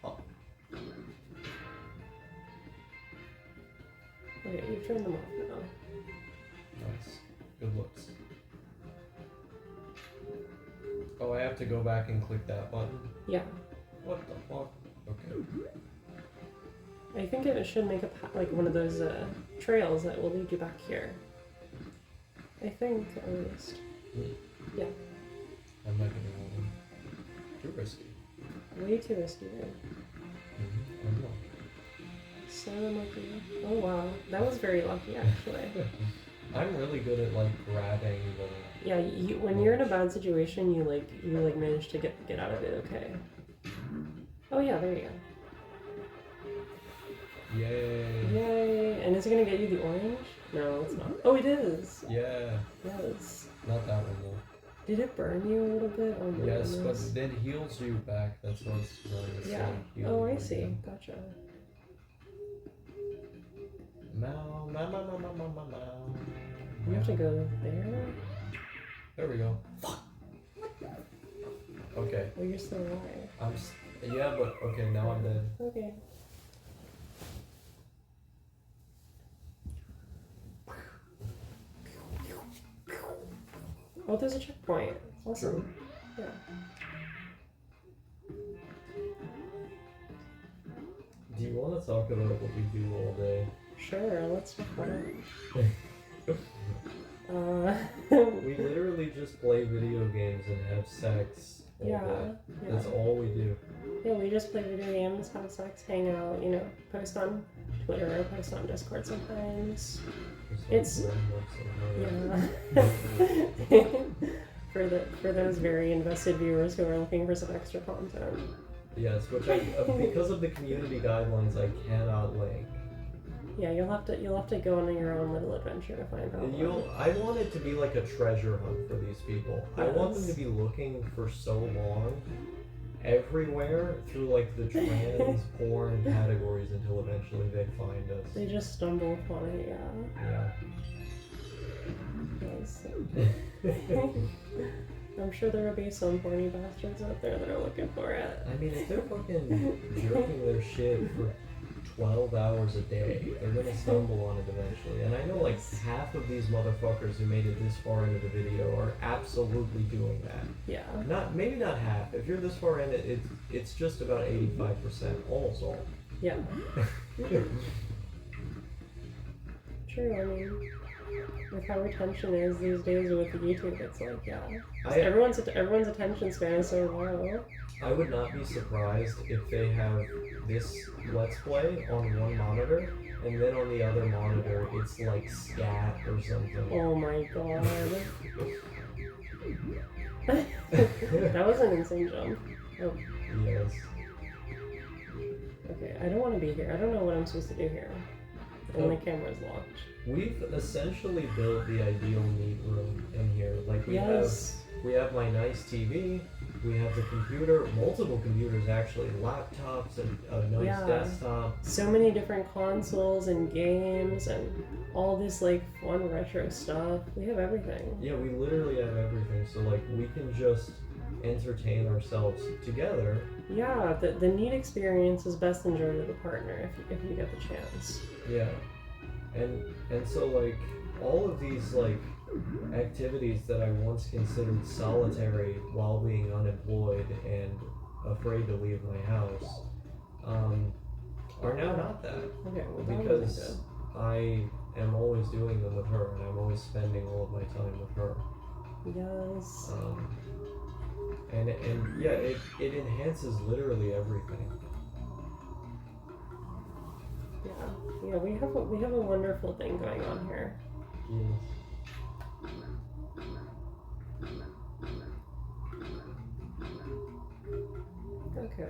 Oh. Okay, you've turned them off now. Nice. Good looks. Oh, I have to go back and click that button? Yeah. What the fuck? Okay. I think it should make like one of those trails that will lead you back here. I think, at least. Yeah. I'm not gonna roll them. Too risky. Way too risky, man. I know. So lucky. Oh wow, that was very lucky actually. I'm really good at like grabbing the. Yeah, when you're in a bad situation, you manage to get out of it. Okay. Oh yeah, there you go. Yay! Yay! And is it gonna get you the orange? No, it's not. Oh, it is. Yeah. Yes. Not that one though. Did it burn you a little bit? Oh my Yes, goodness. but it heals you back. That's what it's designed to Yeah. heal Oh, you I see. again. Gotcha. Meow, meow, meow, meow, meow, meow, meow. You have to go there. There we go. Fuck. Okay. Oh, you're still alive. Yeah, but okay, now I'm dead. Okay. Oh, there's a checkpoint. Awesome. Yeah. Do you want to talk about what we do all day? Sure, let's talk about it. We literally just play video games and have sex all day. That's all we do. Yeah, we just play video games, have sex, hang out, you know, post on Twitter, post on Discord sometimes. It's for those very invested viewers who are looking for some extra content. Yes, which because of the community guidelines, I cannot link. Yeah, you'll have to go on your own little adventure to find out. I want it to be like a treasure hunt for these people. Yes. I want them to be looking for so long, everywhere through like the trans porn categories until eventually they find us. They just stumble upon it, Yeah. Yes. I'm sure there will be some horny bastards out there that are looking for it. I mean, if they're fucking jerking their shit for 12 hours a day, they're gonna stumble on it eventually. And I know like half of these motherfuckers who made it this far into the video are absolutely doing that. Yeah. Maybe not half. If you're this far in it, it's just about 85%, almost all. Yeah. True, I mean, with how retention is these days with YouTube, it's like, everyone's attention span is so low. I would not be surprised if they have this Let's Play on one monitor, and then on the other monitor, it's like scat or something. Oh my god. That was an insane jump. Oh. Yes. Okay, I don't want to be here. I don't know what I'm supposed to do here. And the camera's locked. We've essentially built the ideal meet room in here. Like we have my nice TV, we have the computer, multiple computers actually, laptops and a nice desktop. So many different consoles and games and all this like fun retro stuff. We have everything. Yeah, we literally have everything. So like we can just entertain ourselves together. Yeah, the neat experience is best enjoyed with a partner if you get the chance. Yeah. And so like all of these like activities that I once considered solitary while being unemployed and afraid to leave my house are now not that. Okay, well, because I am always doing them with her and I'm always spending all of my time with her. Yes. And yeah, it enhances literally everything. Yeah, we have a wonderful thing going on here. Yes. Okay.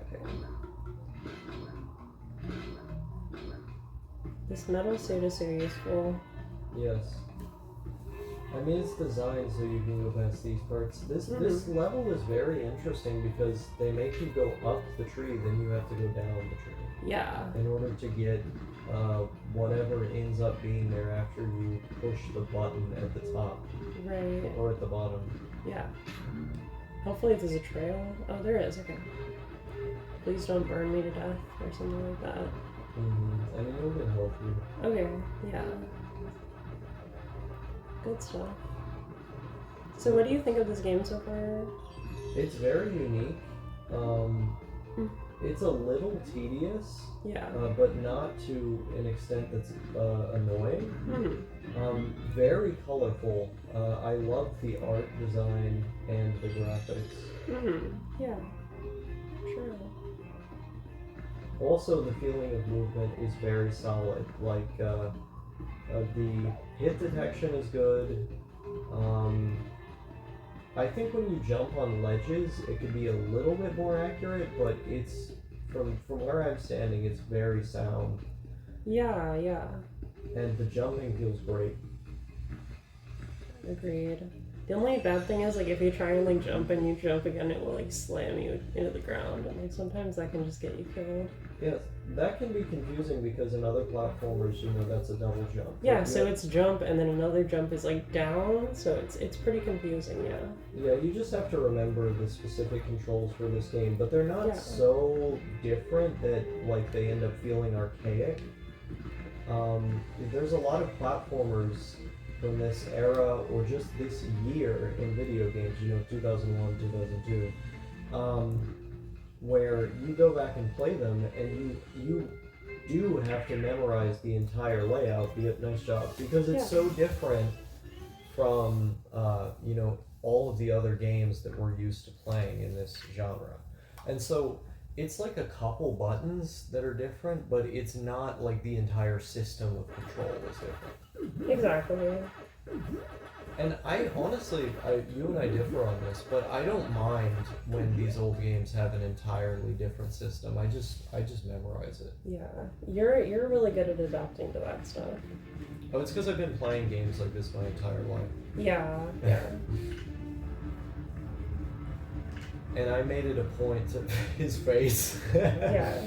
This metal suit is so useful. Yes. I mean, it's designed so you can go past these parts. This level is very interesting because they make you go up the tree, then you have to go down the tree. Yeah. In order to get whatever ends up being there after you push the button at the top. Right. Or at the bottom. Yeah. Hopefully there's a trail. Oh, there is. Okay. Please don't burn me to death or something like that. I mean, it'll get help you. Okay. Yeah. Good stuff. So what do you think of this game so far? It's very unique. It's a little tedious. Yeah. But not to an extent that's annoying. Very colorful. I love the art design and the graphics. Yeah. Sure. also the feeling of movement is very solid. Like the hit detection is good. I think when you jump on ledges, it could be a little bit more accurate, but it's from where I'm standing, it's very sound, Yeah, yeah. and the jumping feels great. Agreed. The only bad thing is, like, if you try and, like, jump and you jump again, it will, like, slam you into the ground, and, like, sometimes that can just get you killed. Yes, that can be confusing because in other platformers, that's a double jump. Yeah, Like, so it's jump, and then another jump is, like, down, so it's pretty confusing, yeah. Yeah, you just have to remember the specific controls for this game, but they're not Yeah. so different that, like, they end up feeling archaic. There's a lot of platformers from this era or just this year in video games, 2001, 2002, where you go back and play them and you do have to memorize the entire layout. Nice job, because it's so different from all of the other games that we're used to playing in this genre. And so it's like a couple buttons that are different, but it's not like the entire system of control is different. Exactly. And I honestly, you and I differ on this, but I don't mind when these old games have an entirely different system. I just memorize it. Yeah, you're really good at adapting to that stuff. Oh, it's because I've been playing games like this my entire life. Yeah. And I made it a point to his face. Yeah.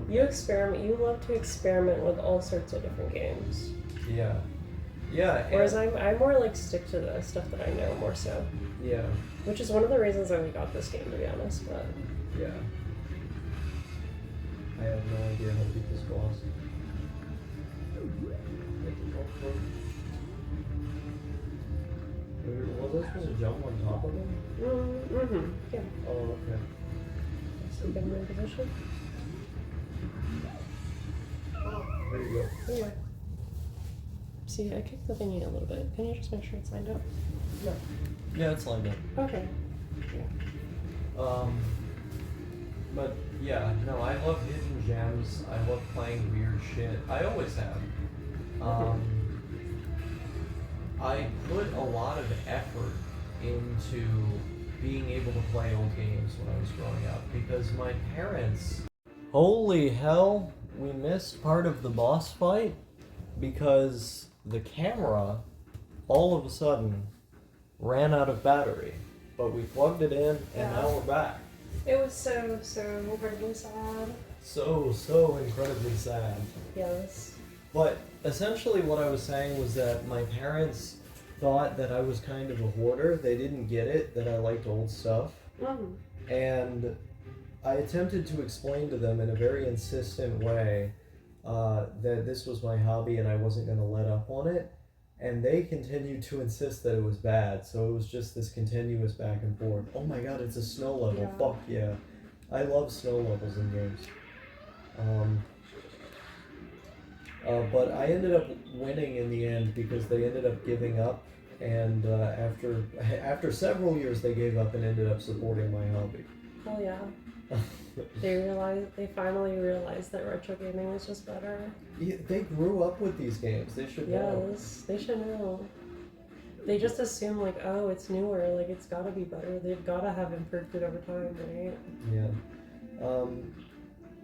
You love to experiment with all sorts of different games. Yeah. Yeah. Whereas I more like stick to the stuff that I know more so. Yeah. Which is one of the reasons I got this game, to be honest. But yeah. I have no idea how to beat this boss. Was I supposed to jump on top of him? Mm-hmm. Yeah. Oh, okay. So get him in position. There you go. Anyway. See, I kicked the thingy a little bit. Can you just make sure it's lined up? No. Yeah, it's lined up. Okay. Yeah. But yeah, no, I love hidden gems. I love playing weird shit. I always have. I put a lot of effort into being able to play old games when I was growing up because my parents. Holy hell, we missed part of the boss fight because the camera all of a sudden ran out of battery. But we plugged it in and now we're back. It was so incredibly sad. So incredibly sad. Yes. But essentially what I was saying was that my parents thought that I was kind of a hoarder. They didn't get it, that I liked old stuff. And I attempted to explain to them in a very insistent way that this was my hobby and I wasn't going to let up on it. And they continued to insist that it was bad, so it was just this continuous back and forth. Oh my god, it's a snow level. Yeah. Fuck yeah. I love snow levels in games. But I ended up winning in the end because they ended up giving up, and after several years they gave up and ended up supporting my hobby. Well, yeah. They finally realized that retro gaming is just better. Yeah, they grew up with these games. They should know. Yes, they should know. They just assume like, oh, it's newer, like it's gotta be better. They've gotta have improved it over time, right? Yeah.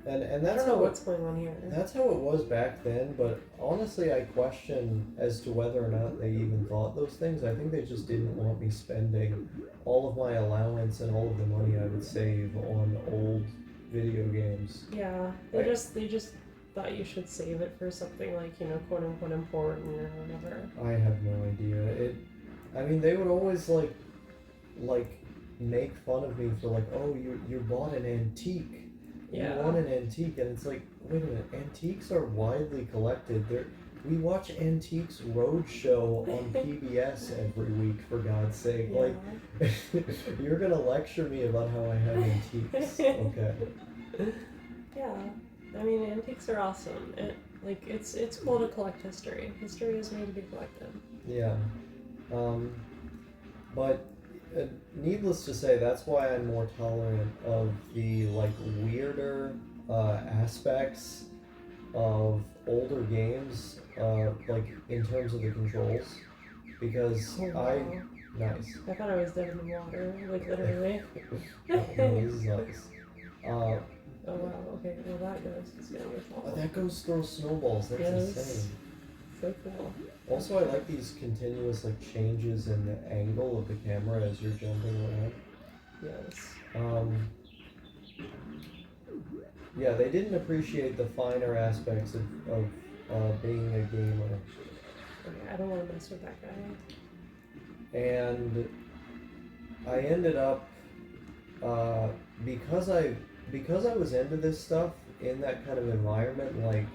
And that's I don't know what's going on here. That's how it was back then, but honestly I question as to whether or not they even thought those things. I think they just didn't want me spending all of my allowance and all of the money I would save on old video games. Yeah. They just thought you should save it for something like, quote unquote important or whatever. I have no idea. They would always like make fun of me for like, oh, you bought an antique. Yeah. You want an antique, and it's like, wait a minute, antiques are widely collected. We watch Antiques Roadshow on PBS every week, for God's sake. Yeah. Like, you're gonna lecture me about how I have antiques, okay? Yeah, antiques are awesome. It's cool to collect history. History is made to be collected. Yeah, but. Needless to say, that's why I'm more tolerant of the weirder aspects of older games, like in terms of the controls, because Oh, wow. nice. I thought I was dead in the water, like literally. No, this is nice. Oh wow, okay, well that goes, it's gonna be awful. That goes throw snowballs. That's Yes. insane. So cool. Also, I like these continuous like changes in the angle of the camera as you're jumping around. Yes. Yeah, they didn't appreciate the finer aspects of being a gamer. Okay, I don't want to mess with that guy. And I ended up because I was into this stuff in that kind of environment, like,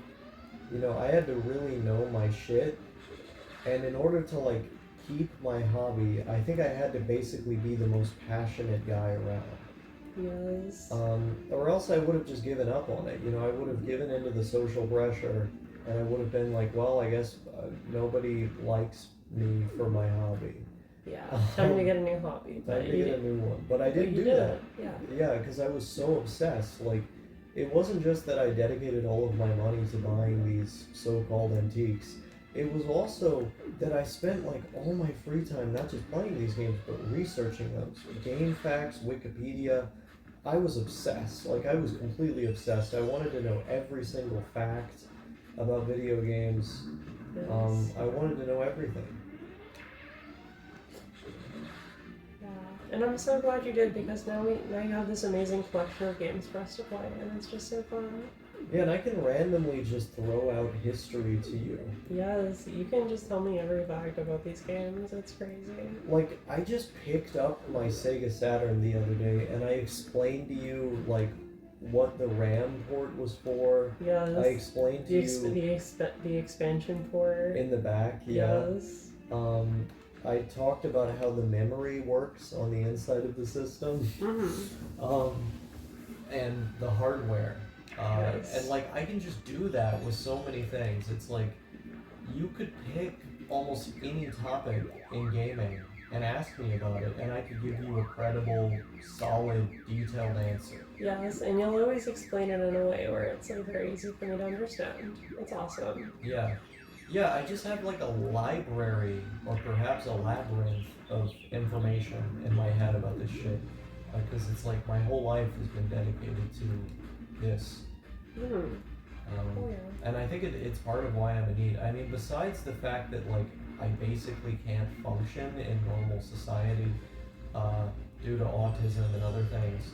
you know, I had to really know my shit, and in order to like keep my hobby, I think I had to basically be the most passionate guy around. Yes. Or else I would have just given up on it. You know, I would have given into the social pressure, and I would have been like, well, I guess nobody likes me for my hobby. Yeah, time to get a new hobby. Time to get a new one. But I didn't do that. Yeah. Yeah, because I was so obsessed. Like, it wasn't just that I dedicated all of my money to buying these so-called antiques. It was also that I spent like all my free time not just playing these games, but researching them. Game facts, Wikipedia. I was obsessed. Like, I was completely obsessed. I wanted to know every single fact about video games. Yes. I wanted to know everything. Yeah. And I'm so glad you did, because now you have this amazing collection of games for us to play, and it's just so fun. Yeah, and I can randomly just throw out history to you. Yes, you can just tell me every fact about these games. It's crazy. Like, I just picked up my Sega Saturn the other day, and I explained to you, like, what the RAM port was for. Yes. I explained to you the expansion port. in the back, yeah. Yes. I talked about how the memory works on the inside of the system. Mm-hmm. And the hardware. Yes. And like, I can just do that with so many things. It's like, you could pick almost any topic in gaming and ask me about it, and I could give you a credible, solid, detailed answer. Yes, and you'll always explain it in a way where it's like very easy for me to understand. It's awesome. Yeah. Yeah, I just have like a library, or perhaps a labyrinth of information in my head about this shit. Because it's like my whole life has been dedicated to this. And I think it's part of why I'm a need. I mean, besides the fact that like I basically can't function in normal society due to autism and other things.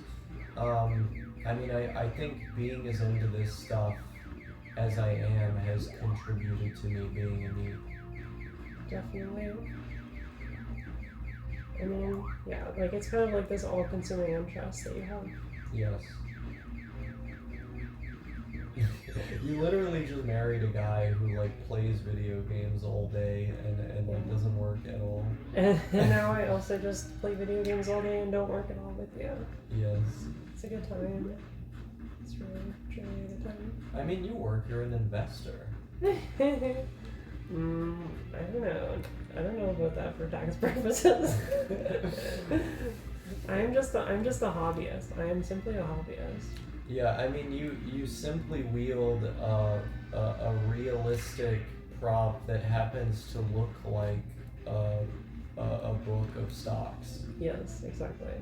I mean, I think being as into this stuff as I am has contributed to me being a need. Definitely. I mean, yeah, like it's kind of like this all-consuming interest that you have. Yes. You literally just married a guy who like plays video games all day and like doesn't work at all. And now I also just play video games all day and don't work at all with you. Yes. It's a good time. It's really a good time. I mean, you work, you're an investor. I don't know. I don't know about that for tax purposes. I'm just a hobbyist. I am simply a hobbyist. Yeah, I mean, you simply wield a realistic prop that happens to look like a book of stocks. Yes, exactly.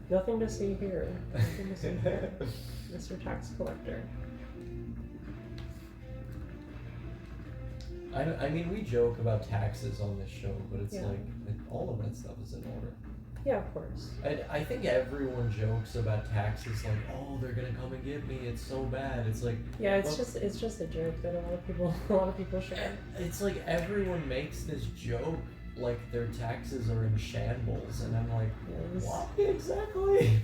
Nothing to see here. Nothing to see here. Mr. Tax Collector. I mean, we joke about taxes on this show, but it's Yeah. like all of that stuff is in order. Yeah, of course. I think everyone jokes about taxes like, oh, they're gonna come and get me. It's so bad. It's like, Yeah, it's just a joke that a lot of people share. it's like everyone makes this joke like their taxes are in shambles, and I'm like, Yes. what exactly?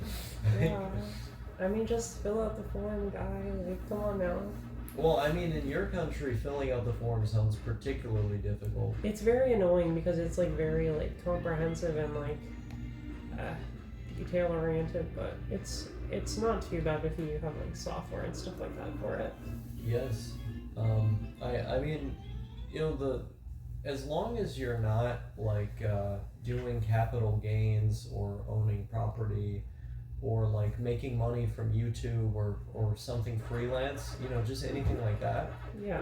Yeah. I mean, just fill out the form, guy. Like, come on now. Well, I mean, in your country, filling out the form sounds particularly difficult. It's very annoying because it's like very like comprehensive and like detail oriented, but it's not too bad if you have like software and stuff like that for it. Yes. I mean, you know, as long as you're not like doing capital gains or owning property or like like making money from YouTube or something freelance, just anything like that, Yeah.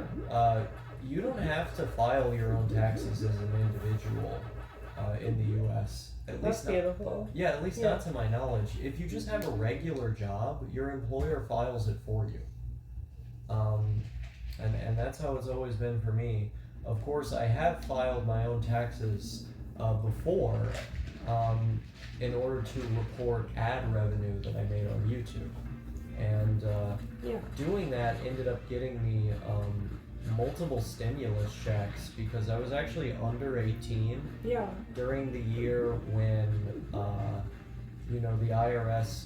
you don't have to file your own taxes as an individual in the U.S. At That's least not, beautiful. yeah, at least not to my knowledge. If you just have a regular job, your employer files it for you. And that's how it's always been for me. Of course, I have filed my own taxes before in order to report ad revenue that I made on YouTube. And doing that ended up getting me multiple stimulus checks because I was actually under 18 during the year when the IRS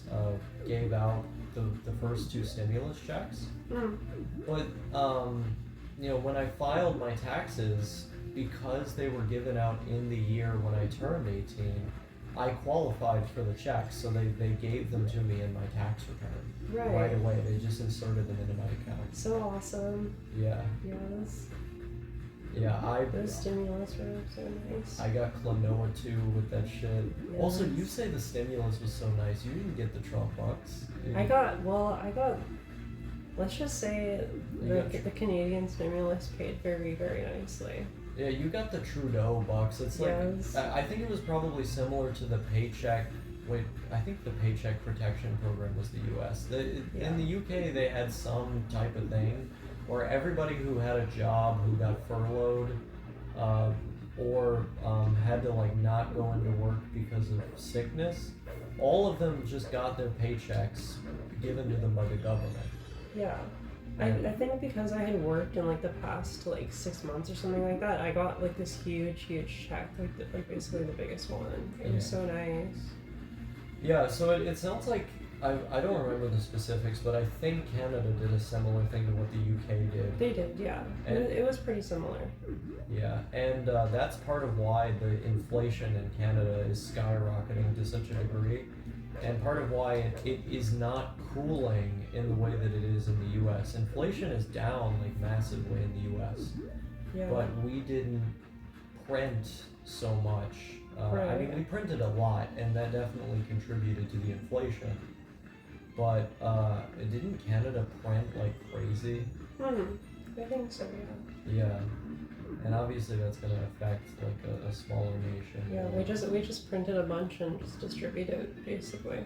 gave out the first 2 stimulus checks. But when I filed my taxes, because they were given out in the year when I turned 18, I qualified for the checks, so they gave them to me in my tax return right away. They just inserted them into my account. So awesome. Yeah. Yes. Yeah, those stimulus were so nice. I got Klonoa too with that shit. Yes. Also, you say the stimulus was so nice. You didn't get the Trump bucks. I got. Let's just say the Canadian stimulus paid very, very nicely. Yeah, you got the Trudeau bucks. It's like, yes. I think it was probably similar to the paycheck. Wait, I think the Paycheck Protection Program was the U.S. In the U.K., they had some type of thing where everybody who had a job who got furloughed or had to like not go into work because of sickness, all of them just got their paychecks given to them by the government. Yeah. I think because I had worked in like the past like 6 months or something like that, I got like this huge check, like basically the biggest one. It was so nice. Yeah, so it sounds like, I don't remember the specifics, but I think Canada did a similar thing to what the UK did. They did, yeah. And it was pretty similar. Yeah, and that's part of why the inflation in Canada is skyrocketing to such a degree. And part of why it is not cooling in the way that it is in the U.S. Inflation is down like massively in the U.S. Yeah. But we didn't print so much. Right. I mean, we printed a lot, and that definitely contributed to the inflation. But didn't Canada print like crazy? I think so, yeah. Yeah. And obviously that's going to affect like a smaller nation. Yeah, we just printed a bunch and just distributed it, basically.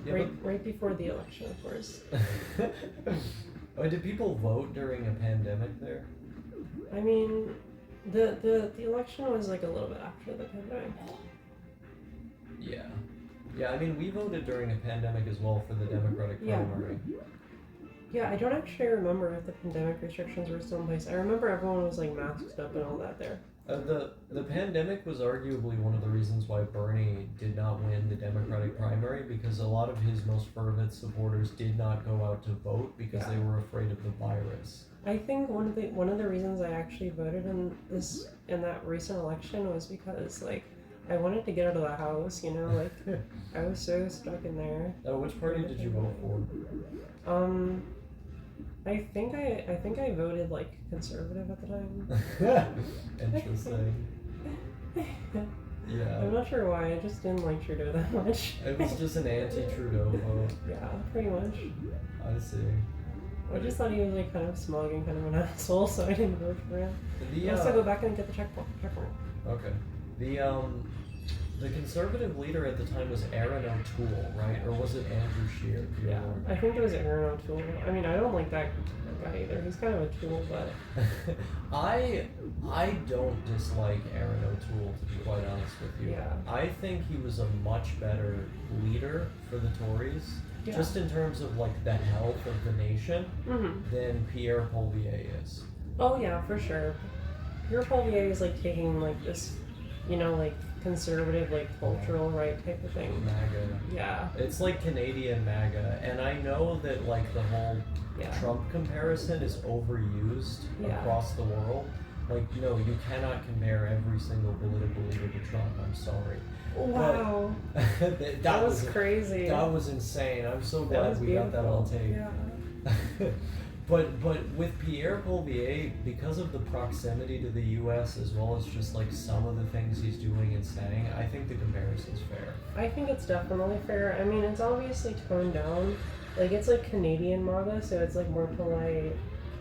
Yeah. Right before the election, of course. Oh, did people vote during a pandemic there? I mean, the election was like a little bit after the pandemic. Yeah. Yeah, I mean, we voted during a pandemic as well for the Democratic primary. Yeah, I don't actually remember if the pandemic restrictions were still in place. I remember everyone was like masked up and all that there. The pandemic was arguably one of the reasons why Bernie did not win the Democratic primary, because a lot of his most fervent supporters did not go out to vote because they were afraid of the virus. I think one of the reasons I actually voted in that recent election was because like I wanted to get out of the house, like I was so stuck in there. Which party did you vote for? I think I voted like conservative at the time. Interesting. Yeah. I'm not sure why. I just didn't like Trudeau that much. It was just an anti-Trudeau vote. Yeah, pretty much. I see. I just thought he was like kind of smug and kind of an asshole, so I didn't vote for him. I also go back and get the check mark. Okay. The conservative leader at the time was Aaron O'Toole, right? Or was it Andrew Scheer? Yeah, I think it was Aaron O'Toole. I mean, I don't like that guy either. He's kind of a tool, but... I don't dislike Aaron O'Toole, to be quite honest with you. Yeah. I think he was a much better leader for the Tories, just in terms of like the health of the nation, than Pierre Poilievre is. Oh yeah, for sure. Pierre Poilievre is like taking like this, like conservative, like cultural right type of thing. MAGA. Yeah. It's like Canadian MAGA, and I know that like the whole Trump comparison is overused across the world. Like, no, you cannot compare every single political leader to Trump. I'm sorry. Wow. That was crazy. That was insane. I'm so glad we got that on tape. Yeah. But with Pierre Colvier, because of the proximity to the U.S. as well as just like some of the things he's doing and saying, I think the comparison's fair. I think it's definitely fair. I mean, it's obviously toned down. Like, it's like Canadian manga, so it's like more polite.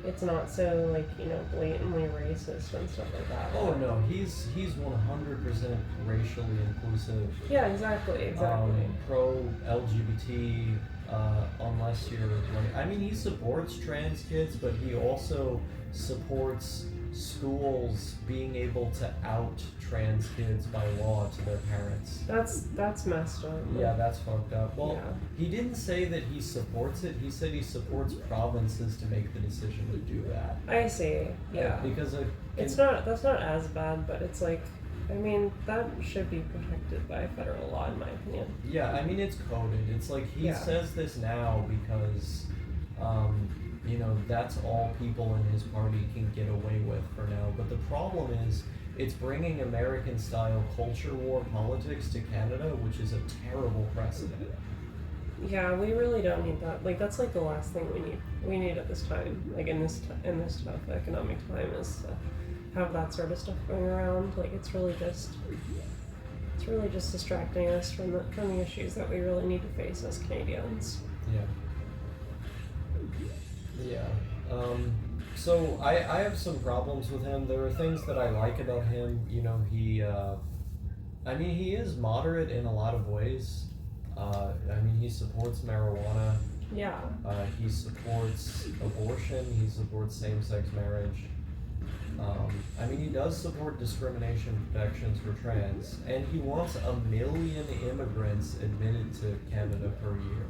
It's not so like, you know, blatantly racist and stuff like that. Oh no, he's 100% racially inclusive. Yeah, exactly. Pro LGBT. Unless you're like, I mean, he supports trans kids, but he also supports schools being able to out trans kids by law to their parents. That's messed up. Yeah, that's fucked up. Well, yeah. He didn't say that he supports it. He said he supports provinces to make the decision to do that. I see. Yeah. Because that's not as bad, but it's like, I mean, that should be protected by federal law, in my opinion. Yeah, I mean, it's coded. It's like he says this now because, you know, that's all people in his party can get away with for now. But the problem is, it's bringing American-style culture war politics to Canada, which is a terrible precedent. Yeah, we really don't need that. Like, that's like the last thing we need. We need at this time, like in this tough economic time, is to have that sort of stuff going around. Like, it's really just distracting us from the issues that we really need to face as Canadians. Yeah. So I have some problems with him. There are things that I like about him. You know, he is moderate in a lot of ways. I mean, he supports marijuana. Yeah. He supports abortion. He supports same-sex marriage. I mean, he does support discrimination protections for trans, and he wants 1 million immigrants admitted to Canada per year.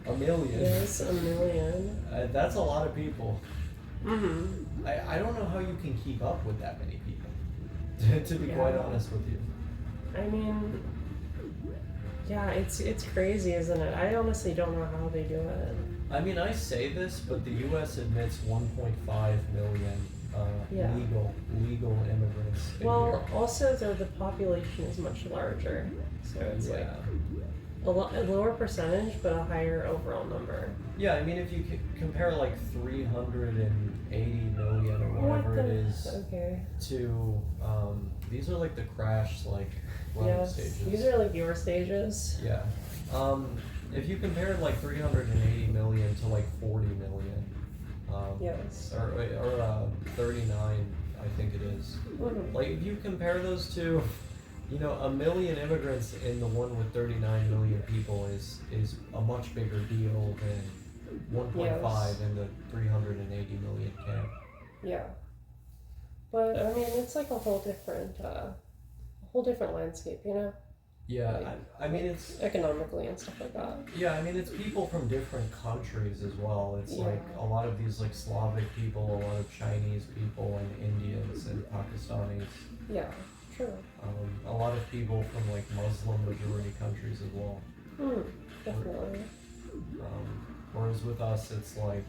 1 million. Yes, 1 million. That's a lot of people. Mm-hmm. I don't know how you can keep up with that many people, to be quite honest with you. I mean, yeah, it's crazy, isn't it? I honestly don't know how they do it. I mean, I say this, but the U.S. admits 1.5 million legal immigrants a year. Also, though, the population is much larger, so it's like a lower percentage, but a higher overall number. Yeah, I mean, if you compare like 380 million or whatever it is to these are like the crash running stages. These are like your stages. Yeah. If you compare like 380 million to like 40 million, or 39, I think it is. Mm-hmm. Like, if you compare those two, you know, 1 million immigrants in the one with 39 million people is a much bigger deal than 1.5 in the 380 million camp. Yeah. But I mean, it's like a whole different landscape, you know? Yeah, like, I mean, it's economically and stuff like that. Yeah, I mean, it's people from different countries as well. It's like a lot of these like Slavic people, a lot of Chinese people, and Indians and Pakistanis. Yeah, true. A lot of people from like Muslim majority countries as well. Definitely. Whereas with us, it's like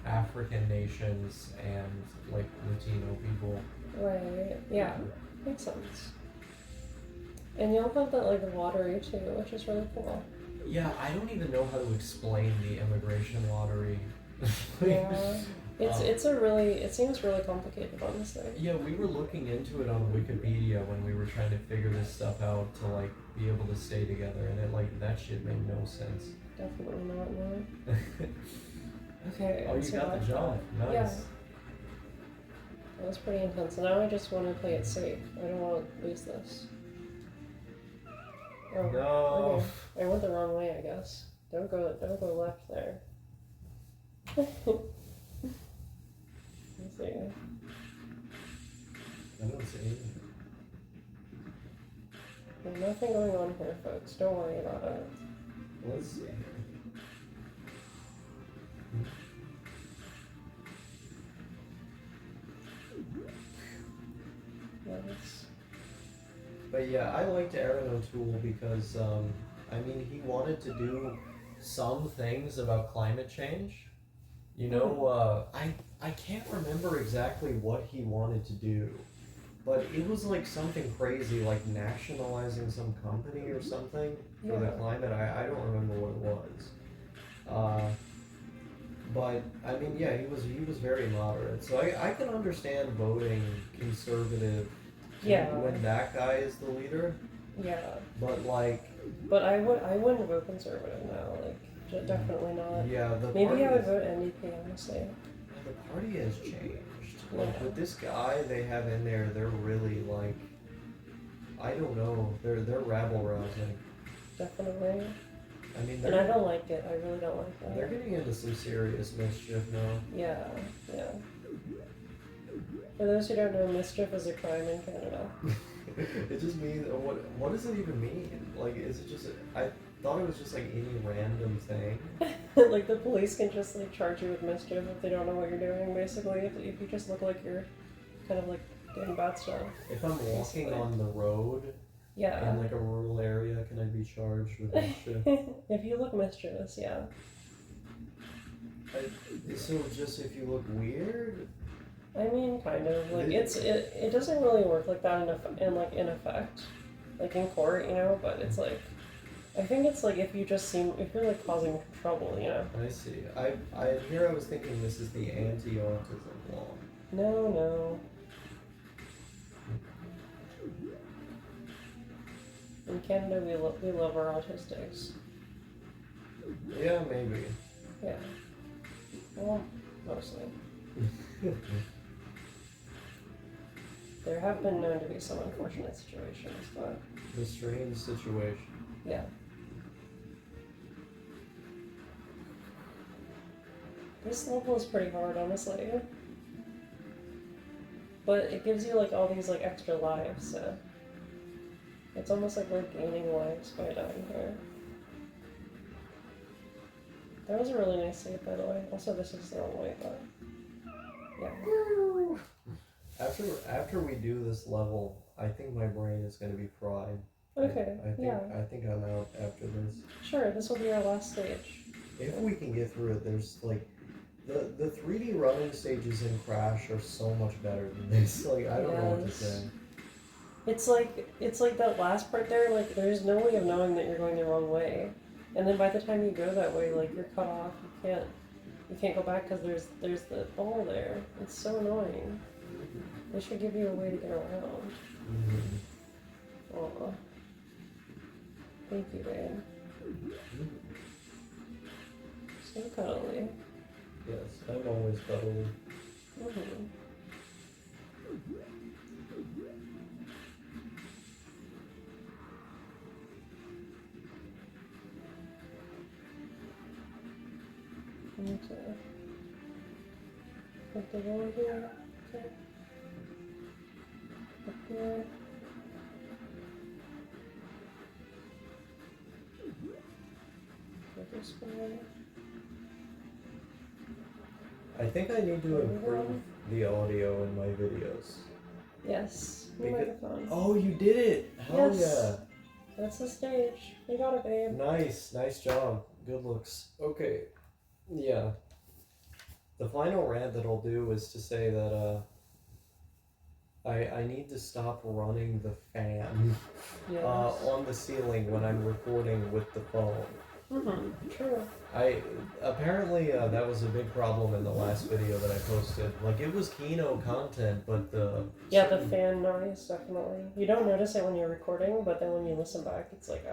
African nations and like Latino people. Right. Yeah. Makes sense. And y'all have that like lottery too, which is really cool. Yeah, I don't even know how to explain the immigration lottery. Yeah. It seems really complicated, honestly. Yeah, we were looking into it on Wikipedia when we were trying to figure this stuff out to like be able to stay together, and it like that shit made no sense. Definitely not, no. Okay. Oh, you got the jump. Nice. Yeah. That was pretty intense, and now I just want to play it safe. I don't want to lose this. Oh, no. Okay. I went the wrong way, I guess. Don't go left there. Let's see. I don't see anything. There's nothing going on here, folks. Don't worry about it. Let's see. Yes. But yeah, I liked Aaron O'Toole because, I mean, he wanted to do some things about climate change. You know, I can't remember exactly what he wanted to do, but it was like something crazy, like nationalizing some company or something for the climate. I don't remember what it was. But I mean, yeah, he was very moderate. So I can understand voting conservative Yeah. when that guy is the leader. Yeah. But like, But I wouldn't vote conservative now. Like, definitely not. yeah, Maybe I would vote NDP, honestly. the party has changed. Like Yeah. with this guy they have in there, they're really like, I don't know, they're rabble rousing. Definitely. I mean, And I don't like it. I really don't like that. they're getting into some serious mischief now. Yeah. Yeah. For those who don't know, mischief is a crime in Canada. It just means what does it even mean? Like, is it just? I thought it was just like any random thing. Like the police can just like charge you with mischief if they don't know what you're doing. Basically, if you just look like you're kind of like doing bad stuff. If I'm walking on the road Yeah. in like a rural area, can I be charged with mischief? If you look mischievous, yeah. So just if you look weird? I mean, kind of like it doesn't really work like that in effect, like in court, you know. But it's like, I think it's like if you're like causing trouble, you know. I see. I was thinking this is the anti-autism law. No. In Canada, we love our autistics. Yeah, maybe. Yeah. Well, mostly. There have been known to be some unfortunate situations, but The strange situation. yeah. This level is pretty hard, honestly. But it gives you like all these like extra lives, so it's almost like we're gaining lives by dying here. That was a really nice save, by the way. Also, this is the wrong way, but yeah. After we do this level, I think my brain is gonna be fried. Okay. I think I'm out after this. Sure. This will be our last stage. If we can get through it, there's like the 3D running stages in Crash are so much better than this. Like I don't know what to say. It's like that last part there. Like there's no way of knowing that you're going the wrong way, and then by the time you go that way, like you're cut off. You can't go back because there's the ball there. It's so annoying. They should give you a way to get around. Mm-hmm. Aw. Thank you, babe. So cuddly. Yes, I'm always cuddly. Mm-hmm. And put the wall here. Okay. Up here. Go this way. I think I need to improve the audio in my videos. Yes. New microphone. Oh, you did it! Hell Yes. yeah! That's the stage. You got it, babe. Nice job. Good looks. Okay, yeah. The final rant that I'll do is to say that I need to stop running the fan Yes. on the ceiling when I'm recording with the phone. True. Apparently that was a big problem in the last video that I posted. Like it was Kino content, but the fan noise, definitely. You don't notice it when you're recording, but then when you listen back, it's like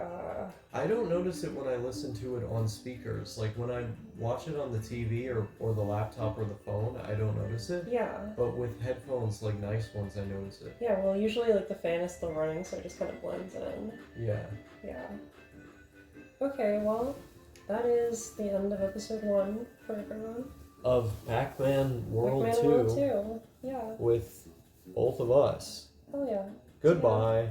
I don't notice it when I listen to it on speakers. Like when I watch it on the TV or the laptop or the phone, I don't notice it. Yeah. But with headphones, like nice ones, I notice it. Yeah, well, usually like the fan is still running, so it just kind of blends in. Yeah. Yeah. Okay, well, that is the end of episode 1 for everyone. Of Pacman World Pacman 2. World 2. Yeah. With both of us. Hell yeah. Goodbye.